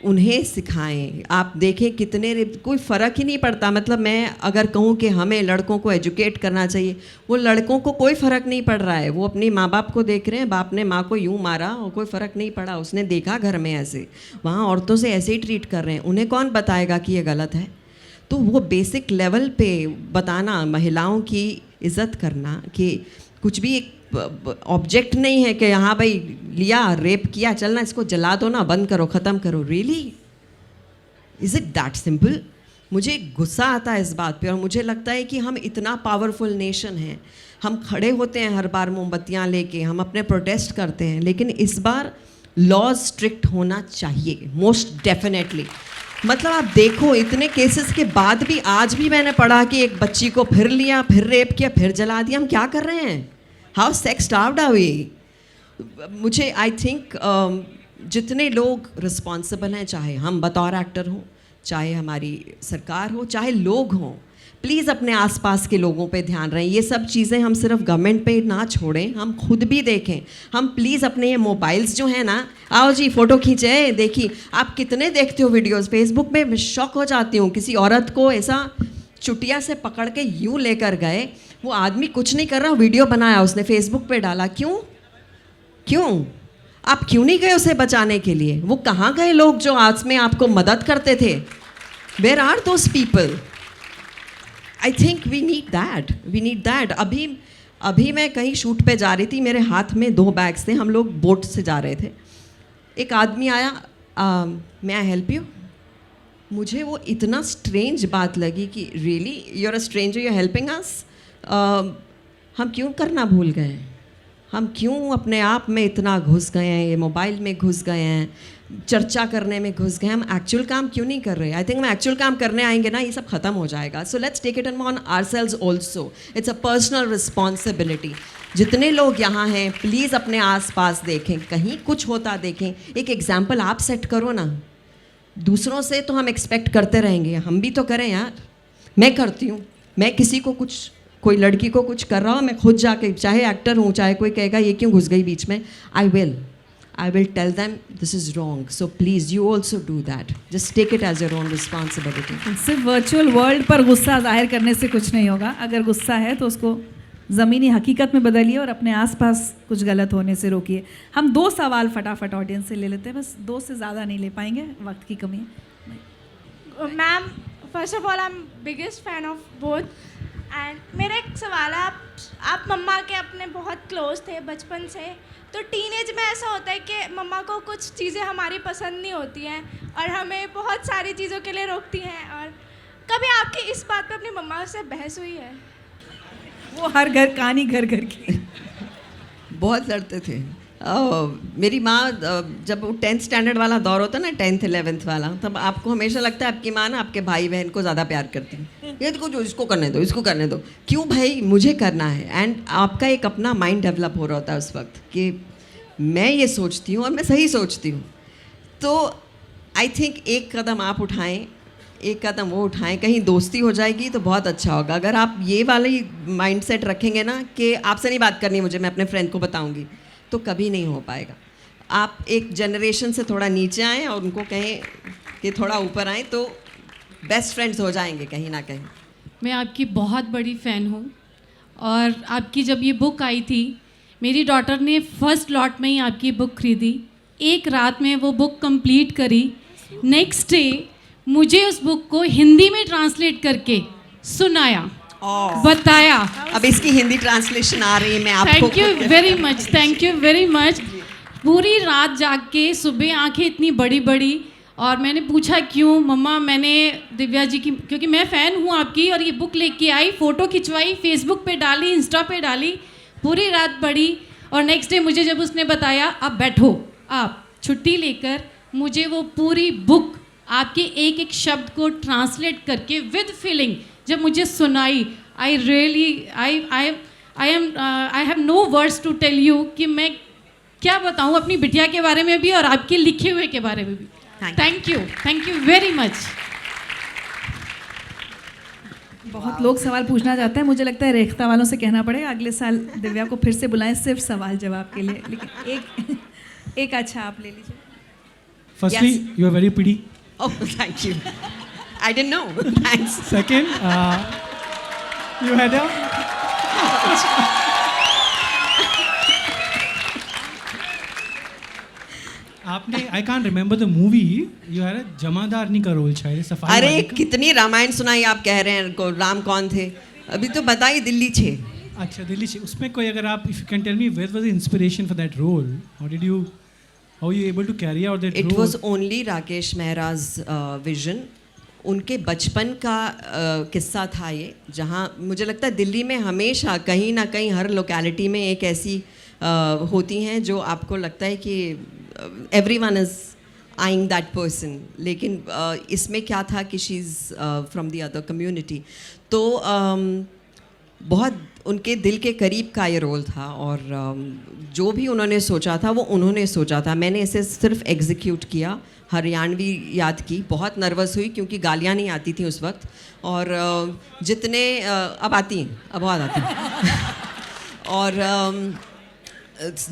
उन्हें सिखाएं। आप देखें कितने कोई फ़र्क ही नहीं पड़ता। मतलब मैं अगर कहूँ कि हमें लड़कों को एजुकेट करना चाहिए, वो लड़कों को कोई फ़र्क नहीं पड़ रहा है। वो अपनी माँ बाप को देख रहे हैं, बाप ने माँ को यूँ मारा और कोई फ़र्क नहीं पड़ा। उसने देखा घर में ऐसे, वहाँ औरतों से ऐसे ही ट्रीट कर रहे हैं, उन्हें कौन बताएगा कि ये गलत है? तो वो बेसिक लेवल पे बताना, महिलाओं की इज़्ज़त करना कि कुछ भी एक ऑब्जेक्ट नहीं है कि यहाँ भाई लिया, रेप किया, चलना इसको जला दो ना, बंद करो, ख़त्म करो। Really is it that simple? मुझे गुस्सा आता है इस बात पे। और मुझे लगता है कि हम इतना पावरफुल नेशन हैं, हम खड़े होते हैं हर बार मोमबत्तियाँ लेके, हम अपने प्रोटेस्ट करते हैं, लेकिन इस बार लॉज स्ट्रिक्ट होना चाहिए, मोस्ट डेफिनेटली। मतलब आप देखो, इतने केसेस के बाद भी आज भी मैंने पढ़ा कि एक बच्ची को फिर लिया, फिर रेप किया, फिर जला दिया। हम क्या कर रहे हैं? How sex starved are we? मुझे आई थिंक जितने लोग रिस्पॉन्सिबल हैं, चाहे हम बतौर एक्टर हों, चाहे हमारी सरकार हो, चाहे लोग हों, प्लीज़ अपने आसपास के लोगों पे ध्यान रहें। ये सब चीज़ें हम सिर्फ गवर्नमेंट पे ना छोड़ें, हम खुद भी देखें। हम प्लीज़ अपने ये मोबाइल्स जो हैं ना, आओ जी फ़ोटो खींचे, देखिए आप कितने देखते हो वीडियोस फेसबुक पे। मैं शॉक हो जाती हूँ, किसी औरत को ऐसा चुटिया से पकड़ के यूँ लेकर गए, वो आदमी कुछ नहीं कर रहा, वीडियो बनाया उसने, फेसबुक पे डाला। क्यों आप क्यों नहीं गए उसे बचाने के लिए? वो कहाँ गए लोग जो आज में आपको मदद करते थे? Where are those people? I think we need that. अभी मैं कहीं शूट पे जा रही थी, मेरे हाथ में 2 बैग्स थे, हम लोग बोट से जा रहे थे। एक आदमी आया, may I help you? मुझे वो इतना स्ट्रेंज बात लगी कि really you are a stranger, you are helping us. हम क्यों करना भूल गए? हम क्यों अपने आप में इतना घुस गए हैं, ये मोबाइल में घुस गए हैं, चर्चा करने में घुस गए? हम एक्चुअल काम क्यों नहीं कर रहे? आई थिंक हम एक्चुअल काम करने आएंगे ना, ये सब खत्म हो जाएगा। So let's take it on ourselves also. It's a personal responsibility. जितने लोग यहाँ हैं, प्लीज़ अपने आसपास देखें, कहीं कुछ होता देखें, एक एग्जाम्पल आप सेट करो ना। दूसरों से तो हम एक्सपेक्ट करते रहेंगे, हम भी तो करें यार। मैं करती हूँ, मैं किसी को कुछ, कोई लड़की को कुछ कर रहा हूँ, मैं खुद जाके, चाहे एक्टर हूँ, चाहे कोई कहेगा ये क्यों घुस गई बीच में, I will. I will tell them this is wrong. So please, you also do that. Just take it as your own responsibility. सिर्फ वर्चुअल वर्ल्ड पर गुस्सा जाहिर करने से कुछ नहीं होगा. अगर गुस्सा है तो उसको ज़मीनी हकीकत में बदलिए और अपने आसपास कुछ गलत होने से रोकिए. हम 2 सवाल फटाफट ऑडियंस से ले लेते हैं, बस 2 से ज़्यादा नहीं ले पाएंगे, वक्त की कमी है. Ma'am, first of all I am biggest fan of both. And मेरा एक सवाल है, आप मम्मा के अपने बहुत क्लोज थे बचपन से, तो टीनेज में ऐसा होता है कि मम्मा को कुछ चीज़ें हमारी पसंद नहीं होती हैं और हमें बहुत सारी चीज़ों के लिए रोकती हैं. और कभी आपकी इस बात पे अपनी मम्मा से बहस हुई है? वो हर घर कहानी घर घर की. बहुत लड़ते थे. मेरी माँ जब वो 10th स्टैंडर्ड वाला दौर होता है ना, 10th 11th वाला, तब आपको हमेशा लगता है आपकी माँ ना आपके भाई बहन को ज़्यादा प्यार करती है. ये तो जो इसको करने दो, इसको करने दो. क्यों भाई, मुझे करना है. एंड आपका एक अपना माइंड डेवलप हो रहा होता है उस वक्त कि मैं ये सोचती हूँ और मैं सही सोचती हूँ. तो आई थिंक एक कदम आप उठाएं, एक कदम वो उठाएं, कहीं दोस्ती हो जाएगी तो बहुत अच्छा होगा. अगर आप ये वाली माइंडसेट रखेंगे ना कि आपसे नहीं बात करनी मुझे, मैं अपने फ्रेंड को बताऊंगी, तो कभी नहीं हो पाएगा. आप एक जनरेशन से थोड़ा नीचे आएँ और उनको कहें कि थोड़ा ऊपर आएँ, तो बेस्ट फ्रेंड्स हो जाएंगे कहीं ना कहीं. मैं आपकी बहुत बड़ी फ़ैन हूँ और आपकी जब ये बुक आई थी, मेरी डॉटर ने फर्स्ट लॉट में ही आपकी बुक खरीदी. एक रात में वो बुक कंप्लीट करी. नेक्स्ट डे मुझे उस बुक को हिंदी में ट्रांसलेट करके सुनाया, बताया. अब इसकी हिंदी ट्रांसलेशन आ रही है, मैं आपको thank you very much, thank you very much. पूरी रात जाग के सुबह आंखें इतनी बड़ी बड़ी, और मैंने पूछा क्यों मम्मा. मैंने दिव्या जी की, क्योंकि मैं फ़ैन हूँ आपकी, और ये बुक लेके आई, फ़ोटो खिंचवाई, फेसबुक पे डाली, इंस्टा पे डाली, पूरी रात पढ़ी. और नेक्स्ट डे मुझे जब उसने बताया अब बैठो, आप छुट्टी लेकर मुझे वो पूरी बुक आपके एक एक शब्द को ट्रांसलेट करके विद फीलिंग जब मुझे सुनाई, I really I have no words to tell you कि मैं क्या बताऊँ अपनी बिटिया के बारे में भी और आपके लिखे हुए के बारे में भी. Thank you very much. बहुत लोग सवाल पूछना चाहते हैं. मुझे लगता है रेख्ता वालों से कहना पड़ेगा अगले साल दिव्या को फिर से बुलाएं सिर्फ सवाल जवाब के लिए. लेकिन एक अच्छा आप ले लीजिए. Firstly, Yes. you are very pretty. Oh, thank you. I didn't know. Thanks. Second, you had a आपने I can't remember the movie, you had a जमादारनी का रोल शायद सफाई अरे वाले का. कितनी रामायण सुनाई आप कह रहे हैं को, राम कौन थे अभी तो बताइए. दिल्ली 6. अच्छा, दिल्ली से. उसमें कोई अगर आप if you can tell me where was the inspiration for that role, how did you, how you able to carry out that it role? Was only Rakesh Mehra's vision. उनके बचपन का किस्सा था ये, जहाँ मुझे लगता है दिल्ली में हमेशा कहीं ना कहीं हर लोकेलिटी में एक ऐसी होती हैं जो आपको लगता है कि everyone is eyeing that person. लेकिन इसमें क्या था कि she is from the other community. तो बहुत उनके दिल के करीब का ये रोल था, और जो भी उन्होंने सोचा था वो उन्होंने सोचा था. मैंने इसे सिर्फ एग्जीक्यूट किया, हरियाणवी याद की. बहुत नर्वस हुई क्योंकि गालियाँ नहीं आती थी उस वक्त, और जितने अब आती हैं, अब बहुत आती हैं. और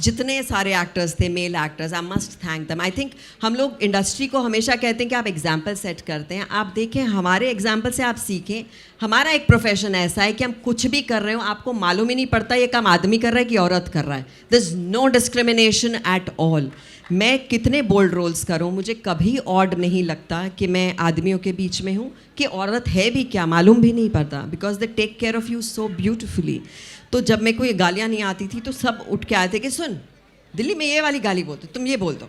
जितने सारे एक्टर्स थे, male actors, I must thank them. I think हम लोग इंडस्ट्री को हमेशा कहते हैं कि आप एग्जाम्पल सेट करते हैं. आप देखें, हमारे एग्जाम्पल से आप सीखें. हमारा एक प्रोफेशन ऐसा है कि हम कुछ भी कर रहे हो, आपको मालूम ही नहीं पड़ता ये काम आदमी कर रहा है कि औरत कर रहा है. There is no discrimination at all. मैं कितने बोल्ड रोल्स करूँ, मुझे कभी ऑड नहीं लगता कि मैं आदमियों के बीच में हूँ. कि औरत है भी क्या मालूम भी नहीं पड़ता, because they take care of you so beautifully. तो जब मेरे को ये गालियाँ नहीं आती थी तो सब उठ के आए थे कि सुन दिल्ली में ये वाली गाली बोलते, तुम ये बोल दो,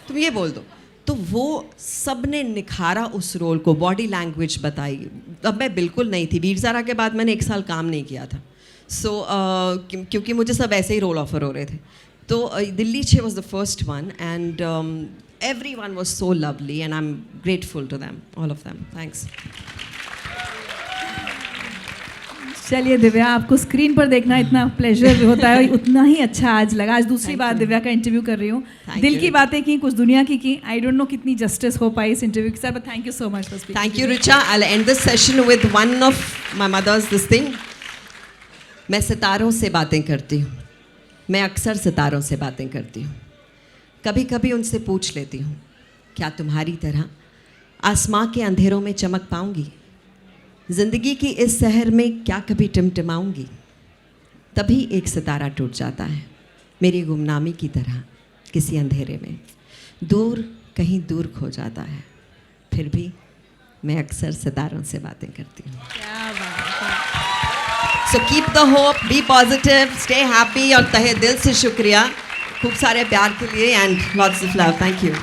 तुम ये बोल दो. तो वो सब ने निखारा उस रोल को, बॉडी लैंग्वेज बताई. अब मैं बिल्कुल नहीं थी. वीर ज़ारा के बाद मैंने 1 साल काम नहीं किया था. सो क्योंकि मुझे सब ऐसे ही रोल ऑफर हो रहे थे. तो Delhi 6 was the first one, and everyone was so lovely, and I'm grateful to them, all of them. Thanks. चलिए दिव्या, आपको स्क्रीन पर देखना इतना प्लेजर होता है, उतना ही अच्छा आज लगा. आज दूसरी बार दिव्या का इंटरव्यू कर रही हूँ. दिल की बातें की, कुछ दुनिया की. आई डोंट नो कितनी जस्टिस हो पाई इस इंटरव्यू के साथ, but thank you so much for speaking. Thank you, Richa. I'll end this session with one of my mother's this thing. मैं सितारों से बातें करती हूँ, मैं अक्सर सितारों से बातें करती हूँ. कभी कभी उनसे पूछ लेती हूँ, क्या तुम्हारी तरह आसमां के अंधेरों में चमक पाऊंगी? ज़िंदगी की इस शहर में क्या कभी टिमटिमाऊंगी? तभी एक सितारा टूट जाता है मेरी गुमनामी की तरह किसी अंधेरे में, दूर कहीं दूर खो जाता है। फिर भी मैं अक्सर सितारों से बातें करती हूँ। So keep the hope, be positive, stay happy और तहे दिल से शुक्रिया खूब सारे प्यार के लिए and lots of love. Thank you.